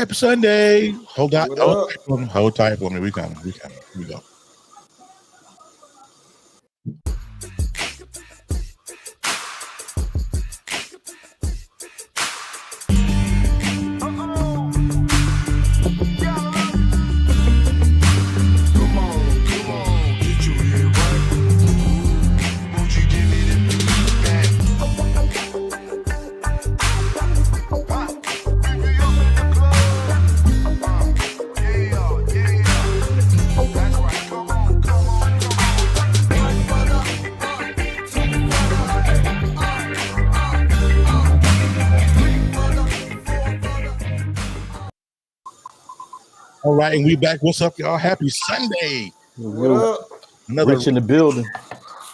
Happy Sunday. Hold tight for me. We coming. Here we go. All right, and we back. What's up, y'all? Happy Sunday. Another Rich in the building.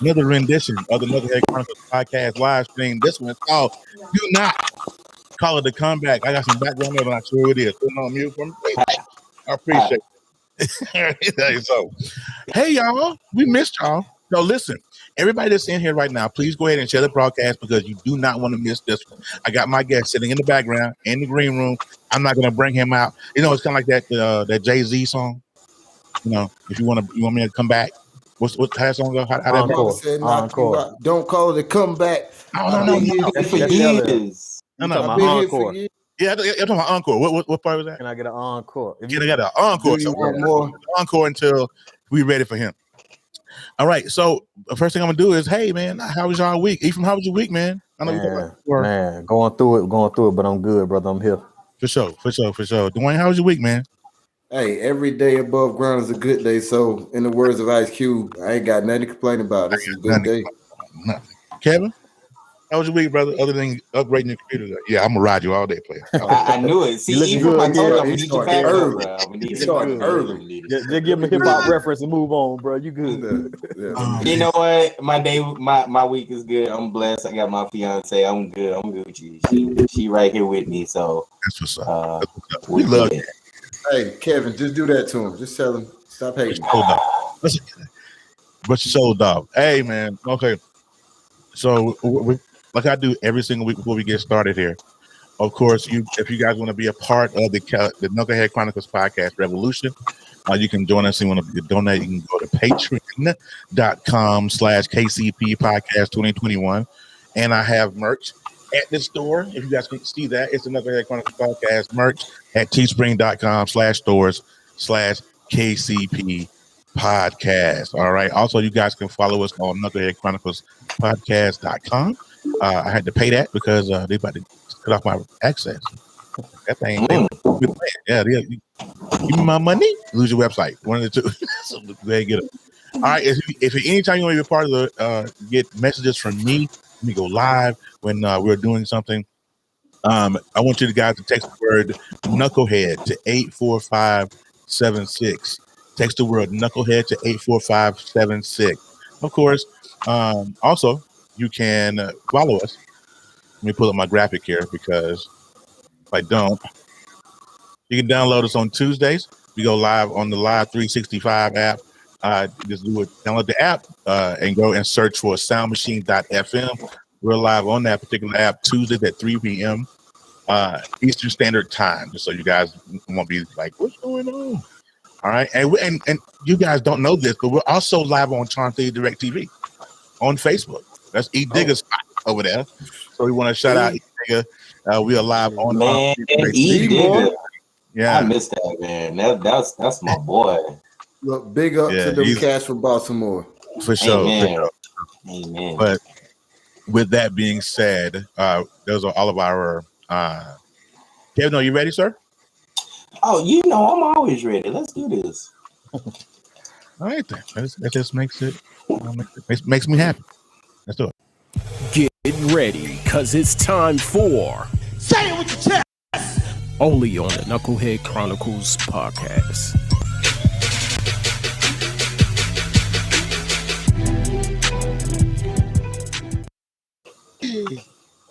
Another rendition of the Knucklehead Chronicles podcast live stream. This one is called Do Not Call It a Comeback. I got some background there, but I'm sure it is. Putting on mute for me. I appreciate it. So, hey, y'all. We missed y'all. So, listen. Everybody that's in here right now, please go ahead and share the broadcast because you do not want to miss this one. I got my guest sitting in the background in the green room. I'm not going to bring him out. You know, it's kind of like that Jay-Z song. You know, if you want me to come back. What how that song go? How that Encore. Don't call it a comeback. No. That's for years. No. I've been here for years. Yeah, you're talking about encore. What part was that? Can I get an encore? I got an encore. Do you want more? Encore until we're ready for him. All right. So the first thing I'm gonna do is, hey man, how was y'all week? Ephraim, how was your week, man? I know man, going through it, but I'm good, brother. I'm here. For sure. Dwayne, how was your week, man? Hey, every day above ground is a good day. So, in the words of Ice Cube, I ain't got nothing to complain about. This is a good day. Nothing. Kevin, how was your week, brother? Other than upgrading your computer, yeah, I'm gonna ride you all day, player. I knew it. See, even I told you we need your back early. Early. Just give him a hip hop reference and move on, bro. You good? You know what? My week is good. I'm blessed. I got my fiance. I'm good. I'm good with you. She right here with me. So that's what's up. We love it. Hey, Kevin, just do that to him. Just tell him stop hating. But your soul dog. Hey, man. Okay. So, like I do every single week before we get started here, of course, if you guys want to be a part of the Knucklehead Chronicles podcast revolution, you can join us. You want to donate, you can go to patreon.com/KCP podcast 2021. And I have merch at the store. If you guys can see that, it's the Knucklehead Chronicles podcast merch at teespring.com/stores/KCP podcast. All right. Also, you guys can follow us on Knucklehead Chronicles podcast.com. I had to pay that because they about to cut off my access. That thing, yeah. Give me my money, lose your website. One of the two. So go ahead and get it. All right. If anytime you want to be a part of the get messages from me, let me go live when we're doing something. I want you guys to text the word Knucklehead to 84576. Text the word Knucklehead to 84576. Of course, also you can follow us. Let me pull up my graphic here because if I don't, you can download us on Tuesdays. We go live on the Live 365 app. Just download the app and go and search for soundmachine.fm. We're live on that particular app Tuesdays at 3 p.m. Eastern Standard Time, just so you guys won't be like, what's going on? All right, and you guys don't know this, but we're also live on Charm Theory Direct TV on Facebook. That's E Digger's spot over there. So we want to shout out E Digger. We are live on E Digger. Yeah, I missed that, man. That's my boy. Look, big up to them cats from Baltimore. For sure. Amen. But with that being said, those are all of our. Kevin, are you ready, sir? Oh, you know I'm always ready. Let's do this. All right, then. That just makes me happy. Let's do it. Get ready, cause it's time for Say it with your chest. Only on the Knucklehead Chronicles podcast.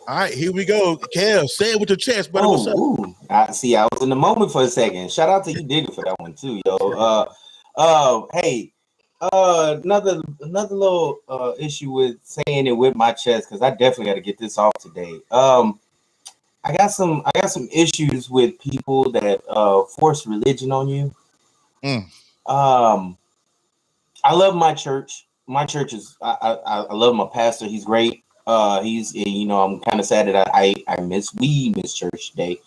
All right, here we go. Kev, say it with your chest, brother. What's up? I was in the moment for a second. Shout out to you, Digger, for that one too, yo. Hey, another little issue with saying it with my chest because I definitely got to get this off today. I got some issues with people that force religion on you. I love my church. My church is I love my pastor. He's great. He's I'm kind of sad that we miss church today,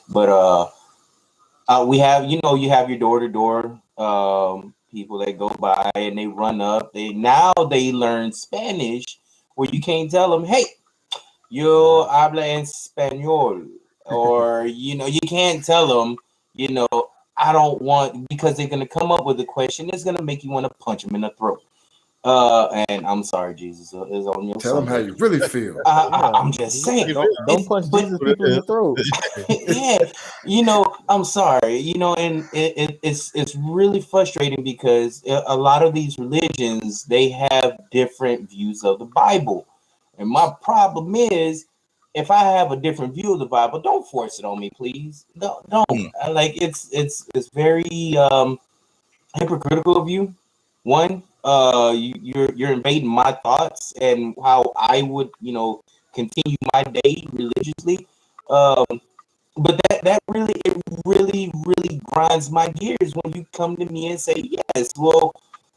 but we have you have your door to door people that go by and they run up. They learn Spanish where you can't tell them, hey, yo habla en español, or you can't tell them I don't want, because they're gonna come up with a question that's gonna make you want to punch them in the throat. And I'm sorry, Jesus is on your. Tell them how you really feel. I'm just saying. Don't punch Jesus people in the throat. Yeah, I'm sorry. And it's really frustrating because a lot of these religions, they have different views of the Bible, and my problem is, if I have a different view of the Bible, don't force it on me, please. Don't. Like it's very hypocritical of you. One, you're invading my thoughts and how I would, continue my day religiously. But that really grinds my gears when you come to me and say, yes, well,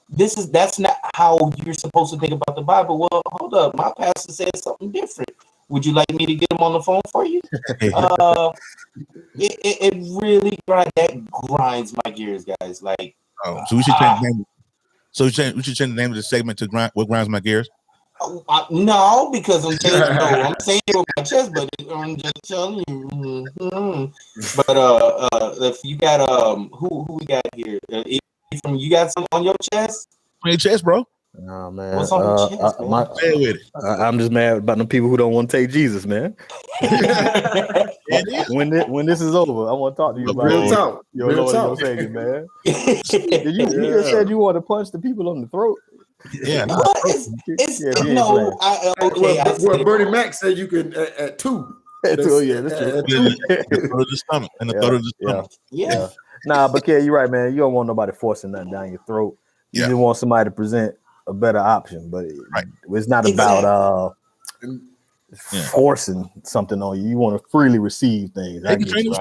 that's not how you're supposed to think about the Bible. Well, hold up, my pastor said something different. Would you like me to get him on the phone for you? It really grinds my gears, guys. Like, so we should change the name. So we should change the name of the segment to what grinds my gears. No, because I'm saying it with my chest, but I'm just telling you. But if you got who we got here? You got something on your chest? On your chest, bro. No, man. What's on your chest, man? With it. I'm just mad about the people who don't want to take Jesus, man. When this is over, I want to talk to you about your Lord and your Savior, man. You just said you want to punch the people on the throat. Yeah. Well, Bernie Mac said you could at 2. That's true. The throat of the stomach and the throat of the stomach. Yeah. Nah, but you're right, man. You don't want nobody forcing nothing down your throat. You just want somebody to present a better option, but it's not about forcing something on you. You want to freely receive things. I get you.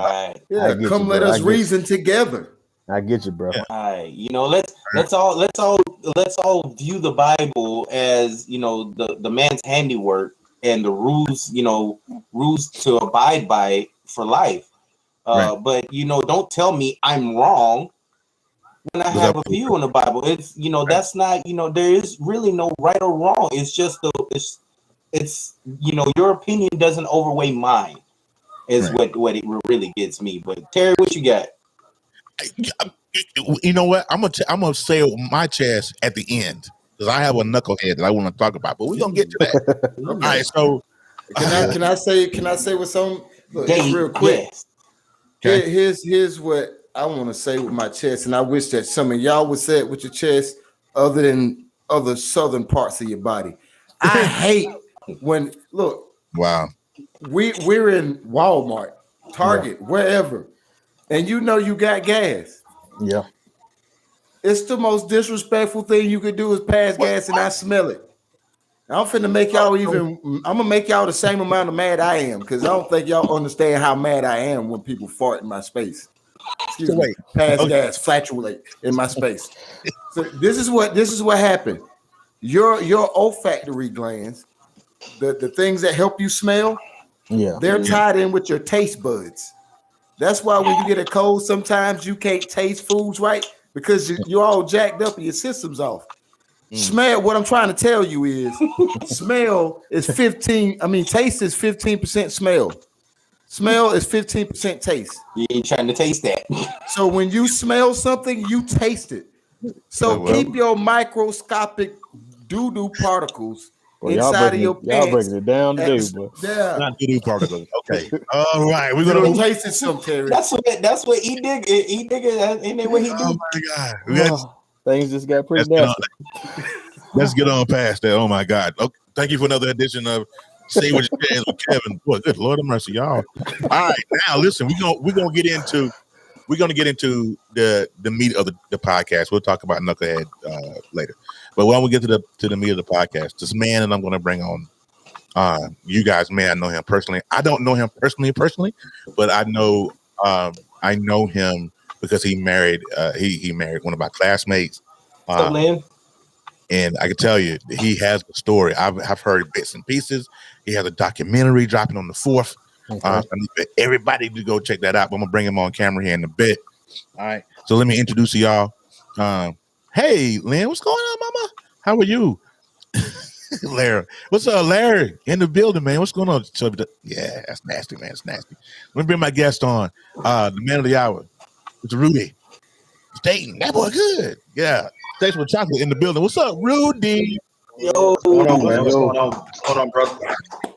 Come let us reason together. I get you, bro. Let's all view the Bible as the man's handiwork and the rules to abide by for life. But don't tell me I'm wrong when I have a view in the Bible. It's that's not there is really no right or wrong. It's just it's your opinion doesn't overweigh mine is what it really gets me. But Terry, what you got? You know what? I'm gonna say my chest at the end because I have a knucklehead that I want to talk about, but we're gonna get to that. All right, so can I say what's on? Look, real quick. Okay. Here's what I want to say with my chest, and I wish that some of y'all would say it with your chest, other than other southern parts of your body. I hate when we're in Walmart, Target, wherever, and you got gas. Yeah. It's the most disrespectful thing you could do is pass gas and I smell it. I'm finna make y'all I'm gonna make y'all the same amount of mad I am, because I don't think y'all understand how mad I am when people fart in my space. Excuse me. Pass gas, flatulate in my space. So this is what happened. Your olfactory glands, the things that help you smell, they're tied in with your taste buds. That's why when you get a cold, sometimes you can't taste foods right because you're all jacked up and your system's off. Smell, what I'm trying to tell you is smell is 15. I mean, taste is 15% smell. Smell is 15% taste. You ain't trying to taste that. So when you smell something, you taste it. So keep your microscopic doo-doo particles inside of your pants. Y'all breaking it down today, bro. Yeah. Not doo-doo particles. Okay. All right. We're gonna taste it some, Terry. That's what he dig. He dig it. Ain't that what he do? Oh my God. Things just got pretty nasty. Let's get on past that. Oh my God. Okay. Thank you for another edition of Say What You Can with Kevin. Boy, good Lord of mercy, y'all. All right, now listen, we're gonna get into the meat of the podcast. We'll talk about Knucklehead later. But when we get to the meat of the podcast, this man that I'm gonna bring on You guys may not know him personally. I don't know him personally, but I know him because he married he married one of my classmates. What's up, Lynn? And I can tell you, he has a story. I've heard bits and pieces. He has a documentary dropping on the 4th. Okay. I need for everybody to go check that out. But I'm gonna bring him on camera here in a bit. All right. So let me introduce y'all. Hey, Lynn, what's going on, Mama? How are you? Larry, what's up, Larry? In the building, man. What's going on? Yeah, that's nasty, man. It's nasty. Let me bring my guest on. The man of the hour. It's Roody Staton. That boy good. Yeah. Thanks for chocolate in the building. What's up, Roody? Yo, what's going on, man? What's going on? What's going on, brother?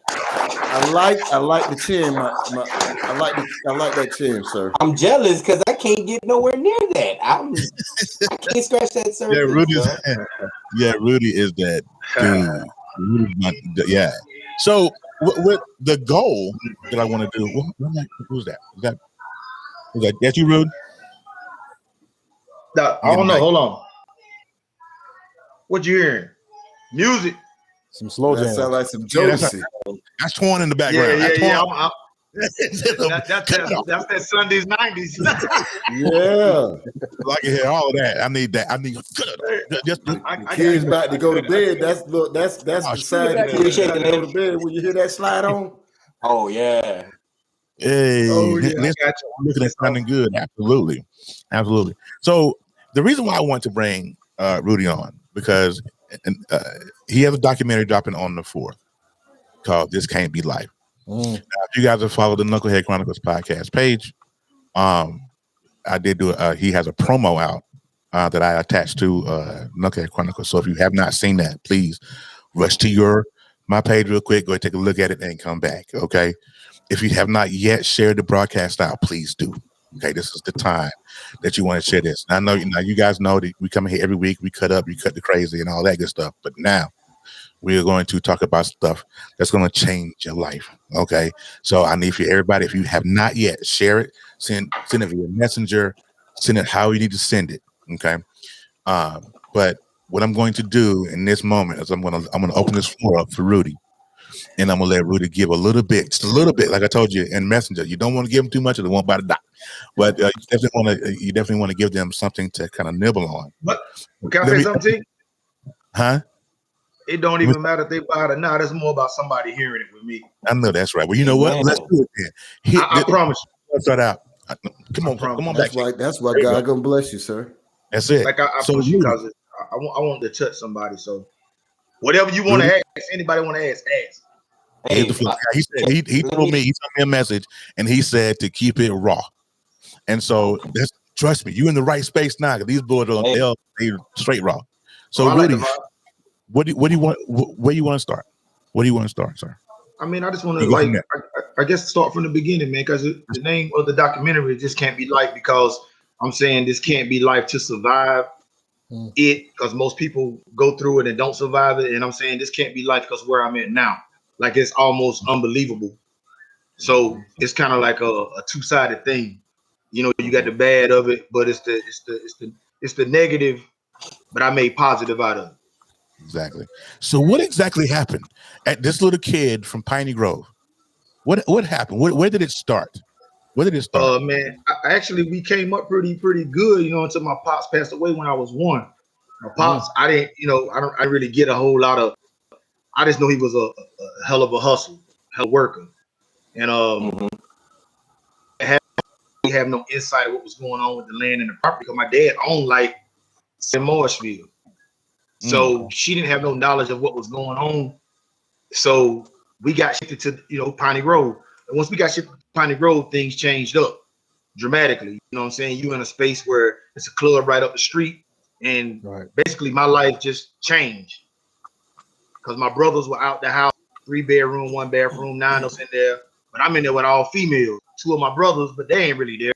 I like the chin. I like that chin, sir. I'm jealous because I can't get nowhere near that. I can't scratch that surface. Rudy is that dude. Yeah. So with the goal that I want to do, who's that? Is that you, Rudy? No, I don't know. Hold on. What you hearing? Music. Some slow jam. That sound like some Josie. That's torn in the background. Yeah. That's that Sundays 90s. Yeah. I can hear all of that. I need that. I need just the kids about to go to bed. That's beside the kids about to go to bed when you hear that slide on. Oh yeah. Hey, looking at sounding good. Absolutely. So the reason why I want to bring Rudy on, because he has a documentary dropping on the 4th called "This Can't Be Life." Now, if you guys have followed the Knucklehead Chronicles podcast page, I did do he has a promo out that I attached to Knucklehead Chronicles. So if you have not seen that, please rush to my page real quick. Go ahead, take a look at it and come back. Okay. If you have not yet shared the broadcast out, please do. Okay, this is the time that you want to share this. I know you guys know that we come here every week, we cut up, you cut the crazy and all that good stuff. But now we are going to talk about stuff that's going to change your life. Okay. So I need for everybody, if you have not yet, share it, send it via messenger, send it how you need to send it. Okay. But what I'm going to do in this moment is I'm going to open this floor up for Rudy. And I'm gonna let Rudy give a little bit, just a little bit, like I told you in Messenger. You don't want to give them too much, or they won't buy the dot. But you definitely want to give them something to kind of nibble on. What? Can I say something? Huh? It don't even matter if they buy it or not. It's more about somebody hearing it with me. I know that's right. Well, you know what? Let's do it then. I promise you. Let's start out. Come on back. That's why God gonna bless you, sir. That's it. Like I promise you, because I want to touch somebody. So whatever you want to ask, anybody want to ask. Hey, he told me, he sent me a message and he said to keep it raw. And so trust me, you in the right space now. These boys are they straight raw. So Rudy, what do you want? Where you want to start? What do you want to start, sir? I mean, I just want to I guess start from the beginning, man, because the name of the documentary just can't be life, because I'm saying this can't be life to survive it, because most people go through it and don't survive it. And I'm saying this can't be life because where I'm at now. Like, it's almost unbelievable. So it's kind of like a two-sided thing. You know, you got the bad of it, but it's the negative, but I made positive out of it. Exactly. So what exactly happened at this little kid from Piney Grove? What happened? Where did it start? Where did it start? Man, we came up pretty good, you know, until my pops passed away when I was 1. My pops, I didn't really get a whole lot of. I just know he was a hell of a hell worker, and we have no insight of what was going on with the land and the property, because my dad owned like in Morrisville, so she didn't have no knowledge of what was going on. So we got shifted to Piney Grove, and once we got shifted to Piney Grove, things changed up dramatically. You know what I'm saying? You in a space where it's a club right up the street, and basically my life just changed. Because my brothers were out the house, 3-bedroom, 1 bathroom, 9 us in there. But I'm in there with all females, 2 of my brothers, but they ain't really there.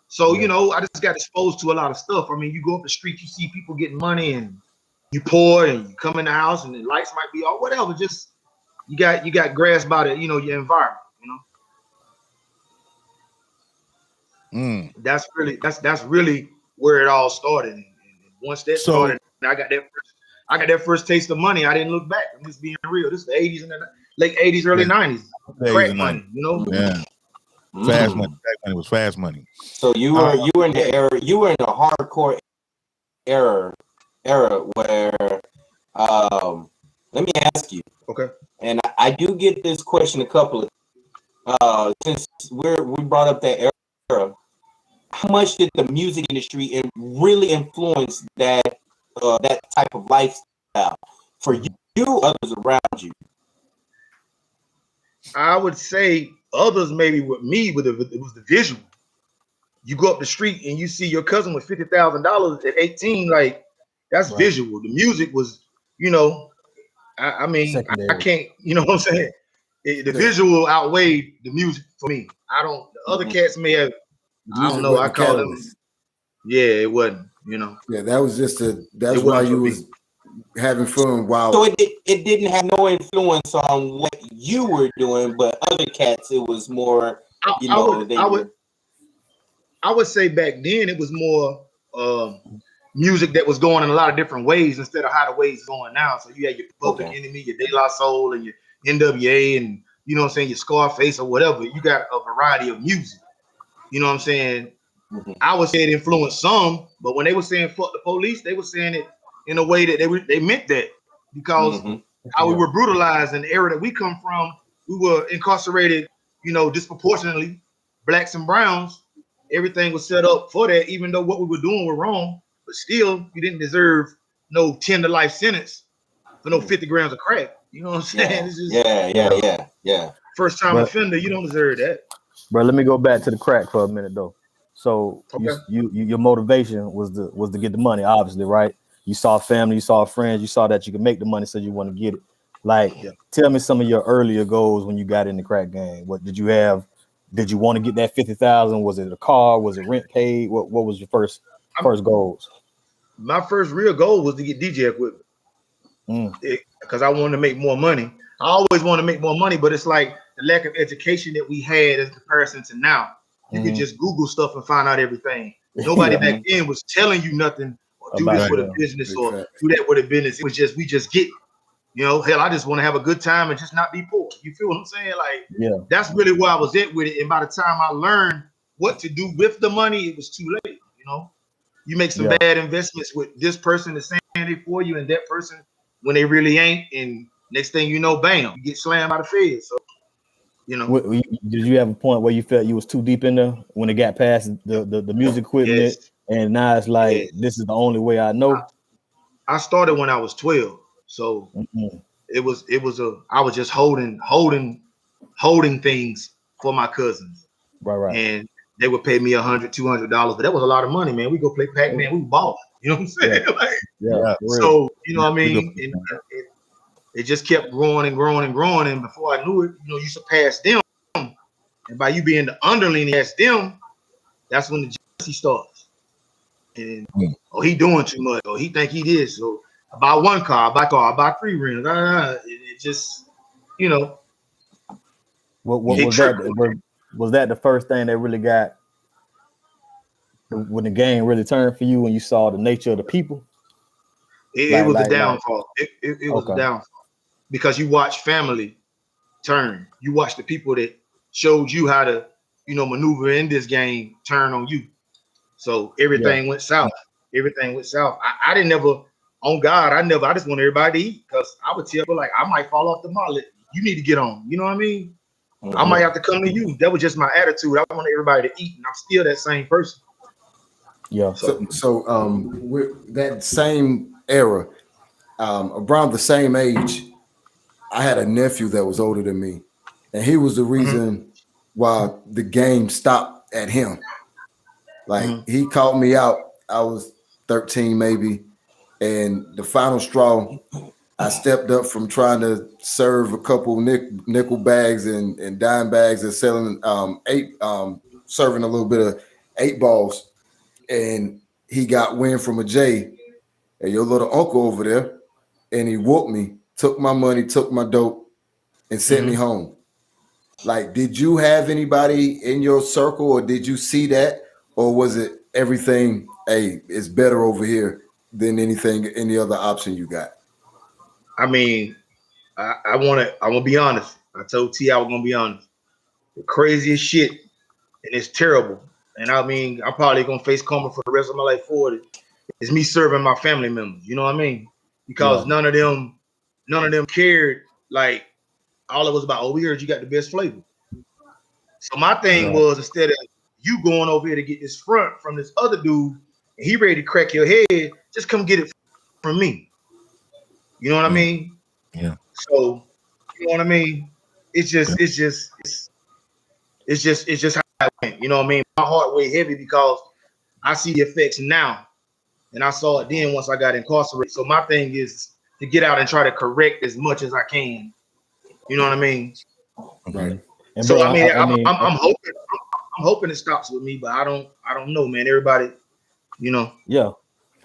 So, I just got exposed to a lot of stuff. I mean, you go up the street, you see people getting money, and you poor, and you come in the house, and the lights might be off, whatever. Just you got grasped by the, your environment, That's really where it all started. And once that started, I got that first taste of money. I didn't look back. I'm just being real. This is the 80s and late 80s, early 90s. Crack 80s, money, you know? Yeah. Fast money. Crack money was fast money. So you were in the era, you were in the hardcore era where let me ask you. Okay. And I do get this question a couple of since we brought up that era. How much did the music industry really influence that that type of lifestyle for you, others around you? I would say others maybe with me, it was the visual. You go up the street and you see your cousin with $50,000 at 18, like that's visual. The music was, you know, I mean, I can't, you know what I'm saying? The visual outweighed the music for me. The other cats may have, I don't know, I call them. Yeah, it wasn't, you know. Yeah, that was just that's why you was having fun while. So it didn't have no influence on what you were doing, but other cats, it was more, you know, I would say back then it was more music that was going in a lot of different ways instead of how the ways going now. So you had your Public Enemy, your De La Soul, and your NWA, and you know what I'm saying, your Scarface or whatever. You got a variety of music. You know what I'm saying? I would say it influenced some, but when they were saying "fuck the police," they were saying it in a way that they meant that because how we were brutalized in the era that we come from, we were incarcerated, you know, disproportionately, blacks and browns. Everything was set up for that, even though what we were doing were wrong, but still, you didn't deserve no 10 to life sentence for no 50 grams of crack. You know what I'm saying? It's just, yeah. First time offender, you don't deserve that. Bro, let me go back to the crack for a minute though. So your motivation was to get the money, obviously, right? You saw family, you saw friends, you saw that you could make the money, so you want to get it. Like, tell me some of your earlier goals when you got in the crack game. What did you have? Did you want to get that 50,000? Was it a car? Was it rent paid? What was your first goals? My first real goal was to get DJ equipment because I wanted to make more money. I always want to make more money, but it's like the lack of education that we had in comparison to now. You could just Google stuff and find out everything. Nobody back then was telling you nothing or do this with a business or do that with a business. It was just, we just get, you know, hell, I just want to have a good time and just not be poor. You feel what I'm saying? Like, that's really where I was at with it. And by the time I learned what to do with the money, it was too late. You know, you make some bad investments with this person that's saying it for you and that person when they really ain't. And next thing you know, bam, you get slammed by the feds. So, you know, did you have a point where you felt you was too deep in there when it got past the music equipment and now it's like this is the only way I know? I started when I was 12, so I was just holding things for my cousins, right, and they would pay me $100-$200, but that was a lot of money, man. We go play Pac-Man, we balling, you know what I'm saying? So you know what I mean, and it just kept growing and growing and growing. And before I knew it, you know, you surpassed them. And by you being the underling against them, that's when the jealousy starts. And he doing too much, or he think he is. So I buy one car, I buy 3 rims. It just, you know. What was that? Was that the first thing that really got when the game really turned for you when you saw the nature of the people? It was the downfall. It was the downfall. Because you watch family turn. You watch the people that showed you how to, you know, maneuver in this game turn on you. So everything went south. Everything went south. I didn't never, on God, I just want everybody to eat because I would tell people like, I might fall off the mollet. You need to get on. You know what I mean? I might have to come to you. That was just my attitude. I want everybody to eat, and I'm still that same person. Yeah. So with that same era, around the same age, I had a nephew that was older than me, and he was the reason why the game stopped at him. Like he called me out. I was 13 maybe, and the final straw, I stepped up from trying to serve a couple nickel bags and dime bags and selling serving a little bit of 8 balls, and he got wind from a J. And your little uncle over there, and he whooped me, took my money, took my dope, and sent me home. Like, did you have anybody in your circle, or did you see that, or was it everything? Hey, it's better over here than any other option you got? I mean, I'm gonna be honest. I told T I was gonna be honest. The craziest shit, and it's terrible. And I mean, I'm probably gonna face karma for the rest of my life for it. It's me serving my family members. You know what I mean? Because none of them cared. Like all of us about, oh, we heard you got the best flavor. So my thing was, instead of you going over here to get this front from this other dude, and he ready to crack your head, just come get it from me. You know what I mean? Yeah. So you know what I mean? It's just how it went. You know what I mean? My heart weighed heavy because I see the effects now, and I saw it then once I got incarcerated. So my thing is to get out and try to correct as much as I can. You know what I mean? Right. And So bro, I'm hoping it stops with me, but I don't know, man. Everybody, you know. Yeah.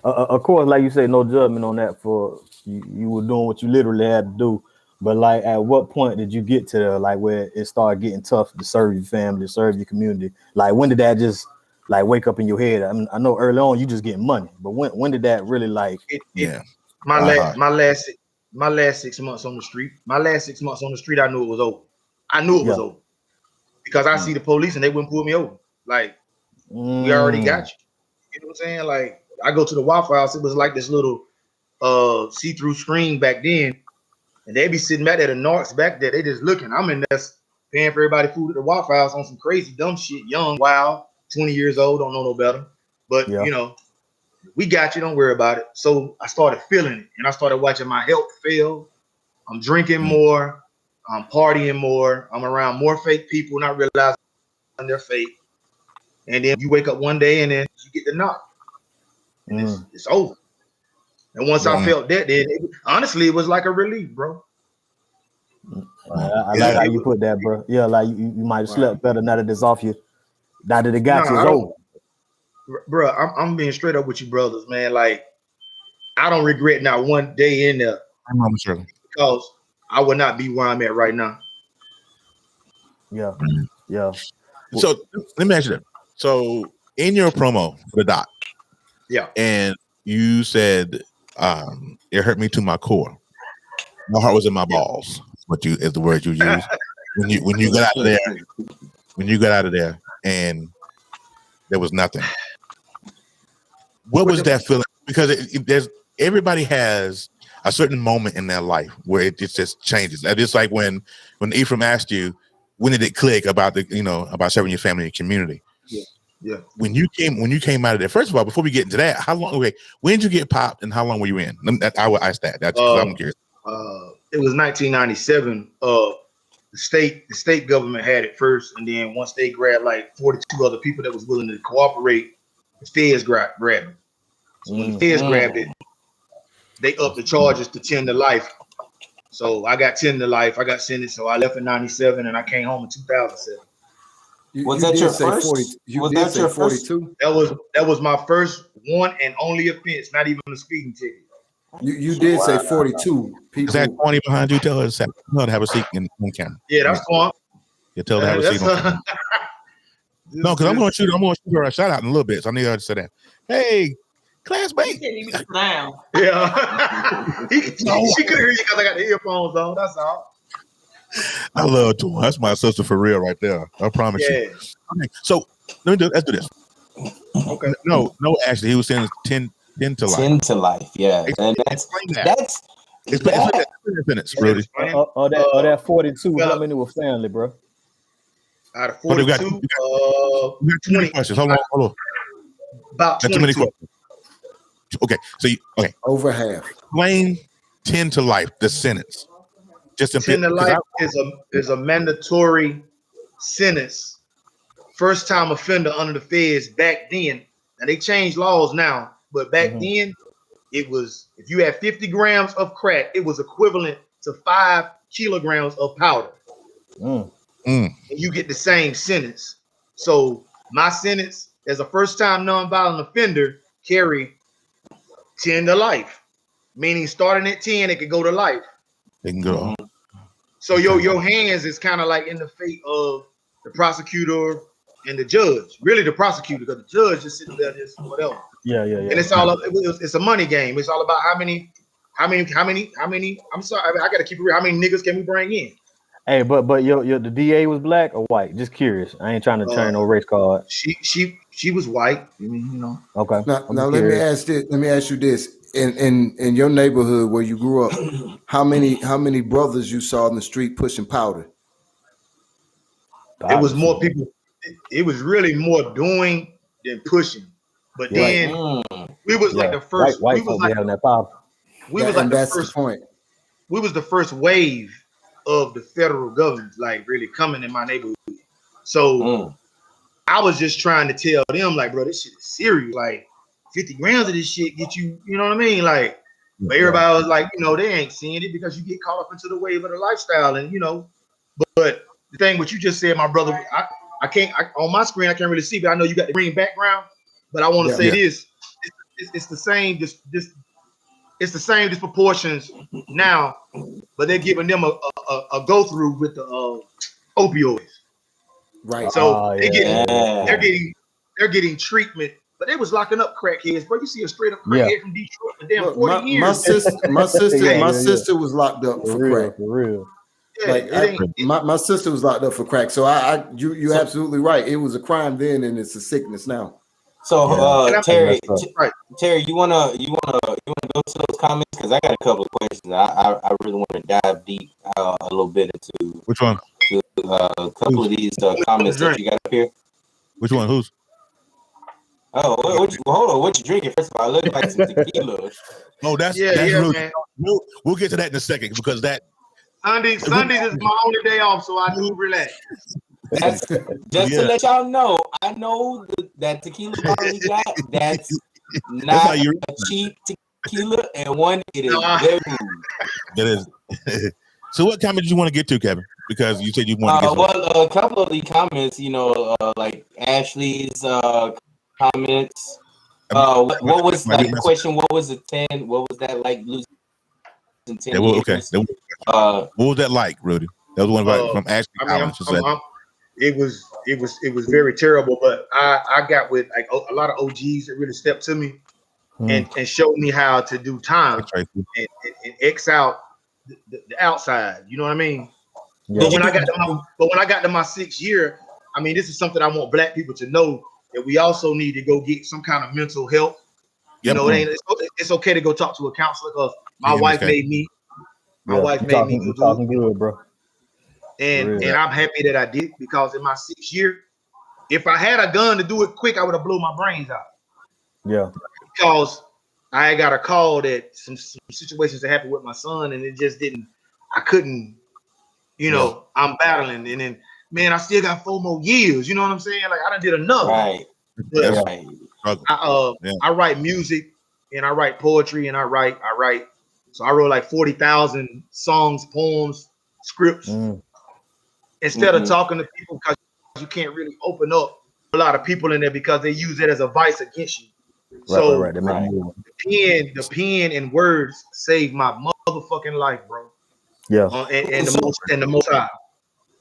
Of course, like you say, no judgment on that. For you were doing what you literally had to do. But like, at what point did you get to like where it started getting tough to serve your family, to serve your community? Like, when did that just like wake up in your head? I mean, I know early on you just getting money, but when did that really like? My last 6 months on the street. My last 6 months on the street, I knew it was over. I knew it was over because I see the police and they wouldn't pull me over. Like, we already got you. You know what I'm saying? Like, I go to the Waffle House. It was like this little see-through screen back then, and they be sitting back there, the narcs back there. They just looking. I'm in there paying for everybody food at the Waffle House on some crazy dumb shit. Young, wild, 20 years old, don't know no better. But you know, we got you. Don't worry about it. So I started feeling it, and I started watching my health fail. I'm drinking more. I'm partying more. I'm around more fake people, not realizing they're fake. And then you wake up one day, and then you get the knock. And it's over. And once I felt that, then honestly, it was like a relief, bro. I like how you put that, bro. Yeah, like you might have slept better now that it's off you. Now that it got you, it's over. Bro, I'm being straight up with you, brothers, man. Like, I don't regret not one day in there. Because I would not be where I'm at right now. Yeah. So let me ask you that. So in your promo for the doc, and you said it hurt me to my core. My heart was in my balls. Is the word you use when you got out of there. When you got out of there and there was nothing. What was that feeling? Because everybody has a certain moment in their life where it just changes. And it's like when Ephraim asked you, when did it click about about serving your family and community? Yeah. When you came out of there, first of all, before we get into that, how long? Okay, when did you get popped, and how long were you in? I will ask that. That's I'm curious. It was 1997. The state government had it first, and then once they grabbed like 42 other people that was willing to cooperate, the feds grabbed it. So when the feds grabbed it, they upped the charges to 10 to life. So I got 10 to life. I got sentenced. So I left in 97 and I came home in 2007. Was that your first? You did say 42? That was my first one and only offense, not even a speeding ticket. You did say 42 people. Is that 20 behind you? Tell her to have a seat in camera. Yeah, that's fine. You tell her to have a seat on camera. No, because I'm going to shoot her a shout out in a little bit. So I need her to say that. Hey, classmate. Down. Yeah. She couldn't hear you because I got the earphones on. That's all. I love Tor. That's my sister for real right there. I promise you. Okay, so let's do this. Okay. No, actually, he was saying 10 to life. 10 to life, yeah. And that's Rudy. That 42. How many were family, bro? Out of 42, we got too many questions. Hold on. About 22. Too many questions. Okay, so over half. Explain 10 to life, the sentence. Just 10 to life is a mandatory sentence. First time offender under the feds back then. Now they changed laws now, but back then it was, if you had 50 grams of crack, it was equivalent to 5 kilograms of powder. And you get the same sentence. So my sentence as a first time nonviolent offender carry 10 to life, meaning starting at 10, it could go to life. They can go. So your hands is kind of like in the fate of the prosecutor and the judge. Really, the prosecutor, because the judge just sitting there just whatever. Yeah. And it's all it's a money game. It's all about how How many? I'm sorry, I gotta keep it real. How many niggas can we bring in? Hey, but the DA was black or white? Just curious. I ain't trying to turn no race card. She was white. You know. Okay. Now let me ask you this. In your neighborhood where you grew up, how many brothers you saw in the street pushing powder? It was more people. It was really more doing than pushing. But then we was like the first. White folks having that power. We was like the first point. We was the first wave of the federal government, like really coming in my neighborhood. So I was just trying to tell them, like, bro, this shit is serious. Like 50 grams of this shit get you, you know what I mean? Like, but everybody was like, you know, they ain't seeing it because you get caught up into the wave of the lifestyle, and you know. But the thing what you just said, my brother, I can't on my screen I can't really see, but I know you got the green background. But I want to say this: it's the same. It's the same disproportions now, but they're giving them a go through with the opioids. Right. So they're getting treatment, but they was locking up crackheads. Bro, you see a straight up crackhead from Detroit for damn 40 years. My sister was locked up for crack. For real. Yeah, my sister was locked up for crack. So you're absolutely right. It was a crime then, and it's a sickness now. So Terry, you wanna go to those comments because I got a couple of questions. I really want to dive deep a little bit into which one? A couple of these comments that you got up here. Which one? Who's? Oh, hold on. What you drinking? First of all, it looks like some tequila. Oh, that's really, man. We'll get to that in a second because that Sundays is my only day off, so I do relax. That's just to let y'all know. I know that tequila bottle we got. That's not a cheap tequila, and one it is very good. That is. So, what comment did you want to get to, Kevin? Because you said you want to get to a couple of the comments, you know, like Ashley's comments. What was like the question? What was the 10? What was that like losing 10 years? Okay. What was that like, Rudy? That was one from Ashley. It was very terrible, but I got with like a lot of OGs that really stepped to me and showed me how to do time and X out the outside. You know what I mean? Yeah. But when I got to my 6th year, I mean, this is something I want black people to know that we also need to go get some kind of mental health. You know, it's okay to go talk to a counselor because my wife made me. My wife made me go talking good, bro. And I'm happy that I did because in my 6th year, if I had a gun to do it quick, I would have blew my brains out. Yeah. Because I got a call that some situations that happened with my son, and it just didn't. I couldn't. You know, I'm battling, and then man, I still got 4 more years. You know what I'm saying? Like I done did enough. Right. But, I write music and I write poetry and I write. So I wrote like 40,000 songs, poems, scripts. Instead of talking to people because you can't really open up a lot of people in there because they use it as a vice against you. The pen and words saved my motherfucking life, bro. Yeah. And the most high.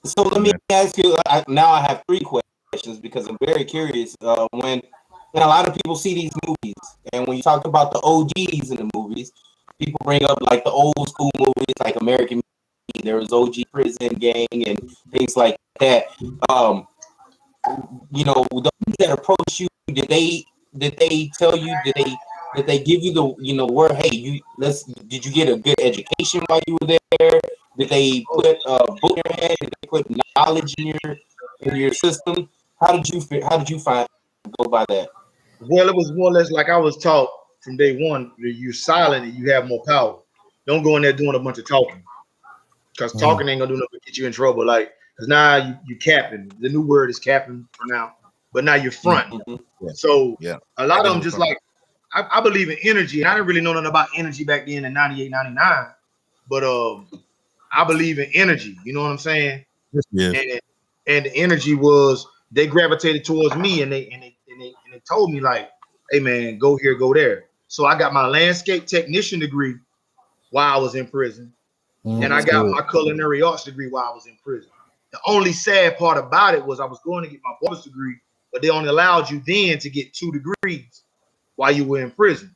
So let me ask you. Now I have 3 questions because I'm very curious. When a lot of people see these movies, and when you talk about the OGs in the movies, people bring up like the old school movies, like American. There was OG Prison Gang and things like that. You know, those that approach you, did they tell you? Did they give you the word? Hey, did you get a good education while you were there? Did they put a book in your head? Did they put knowledge in your system? How did you go by that? Well, it was more or less like I was taught from day one. You're silent and you have more power. Don't go in there doing a bunch of talking. Because talking ain't gonna do nothing but get you in trouble. Like, because now you capping. The new word is capping for now. But now you're front. So a lot of them just like, I believe in energy. And I didn't really know nothing about energy back then in 98, 99. But I believe in energy. You know what I'm saying? And the energy was, they gravitated towards me and they told me like, hey man, go here, go there. So I got my landscape technician degree while I was in prison. And I got my culinary arts degree while I was in prison. The only sad part about it was I was going to get my barber's degree, but they only allowed you then to get 2 degrees while you were in prison.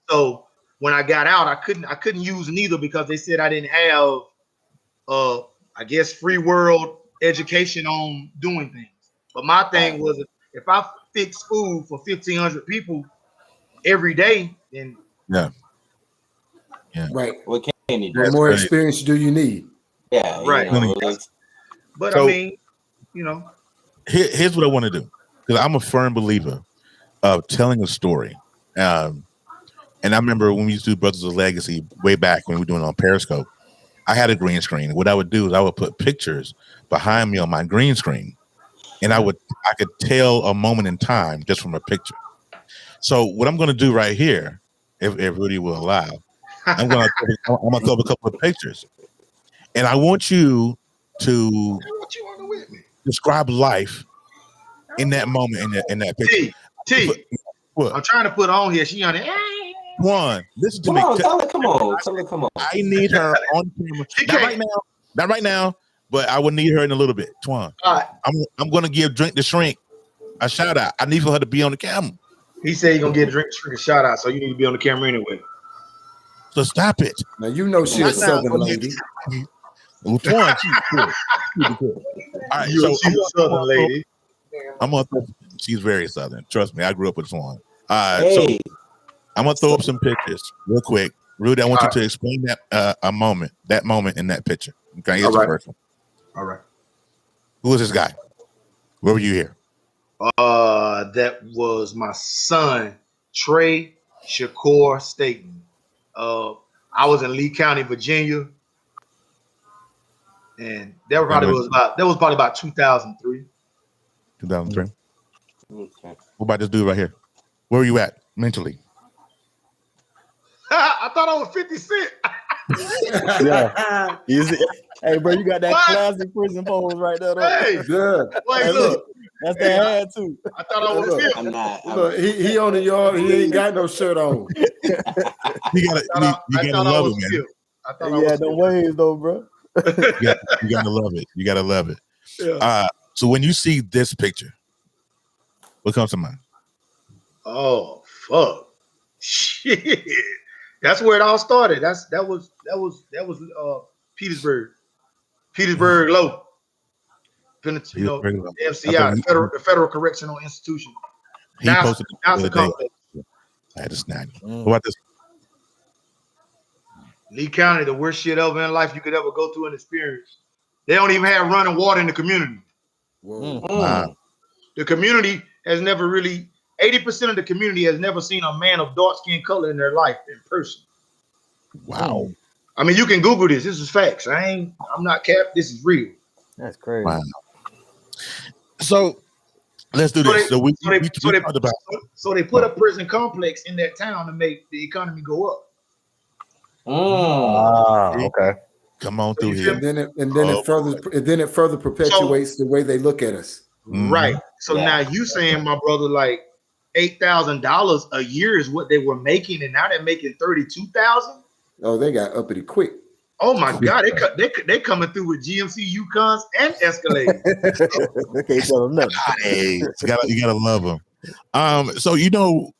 So when I got out, I couldn't use neither because they said I didn't have I guess free world education on doing things. But my thing was if I fix food for 1,500 people every day, then Yeah. Right. What can you do? What more experience do you need? Yeah, right. But So- I mean, you know, here's what I want to do, because I'm a firm believer of telling a story. And I remember when we used to do Brothers of Legacy way back when we were doing it on Periscope, I had a green screen. What I would do is I would put pictures behind me on my green screen, and I could tell a moment in time just from a picture. So what I'm going to do right here, if Rudy will allow, I'm going to throw up a couple of pictures, and I want you to describe life in that moment in that picture. I'm trying to put on here. She on it. One, listen to Come me. on, come on. I need her on camera. Not right now, but I will need her in a little bit. Twan, I'm going to give Drink the Shrink a shout out. I need for her to be on the camera. He said he's gonna get Drink the Shrink a shout out, so you need to be on the camera anyway. So stop it. Now you know she's a Southern lady. Well, Twan, she's cool. All right, so she's a Southern lady. She's very Southern. Trust me, I grew up with Twan. Hey. So I'm gonna throw up some pictures real quick. Rudy, I want you to explain that that moment in that picture. Okay, here's the first one. All right. Who was this guy? Where were you here? That was my son, Trey Shakur Staton. I was in Lee County, Virginia, and that was probably about 2003. 2003. Okay. What about this dude right here? Where were you at mentally? I thought I was 50 Cent. Yeah. Hey, bro, you got that classic prison pose right there. Though. Hey, good. Wait, look. That's the hat too. I thought I was him. Look, he on the yard. He ain't got no shirt on. You gotta love it, man. I thought I was no waves though, bro. You gotta love it. You gotta love it. Yeah. So when you see this picture, what comes to mind? Oh fuck! Shit, that's where it all started. That was Petersburg Low. MCI, the Federal Correctional Institution. He posted the other day. I had a snack. What about this? Lee County, the worst shit ever in life you could ever go through and experience. They don't even have running water in the community. Wow. The community has never really, 80% of the community has never seen a man of dark skin color in their life in person. Wow. I mean, you can Google this. This is facts. I'm not capped. This is real. That's crazy. Wow. So let's do this. So they put a prison complex in that town to make the economy go up. Okay. Come on through here. And then it further perpetuates the way they look at us. Right. So now you saying, my brother, like $8,000 a year is what they were making, and now they're making $32,000. Oh, they got uppity quick. Oh my God, they coming through with GMC Yukons and Escalade. They can't tell them nothing. Hey, you gotta love them. So okay,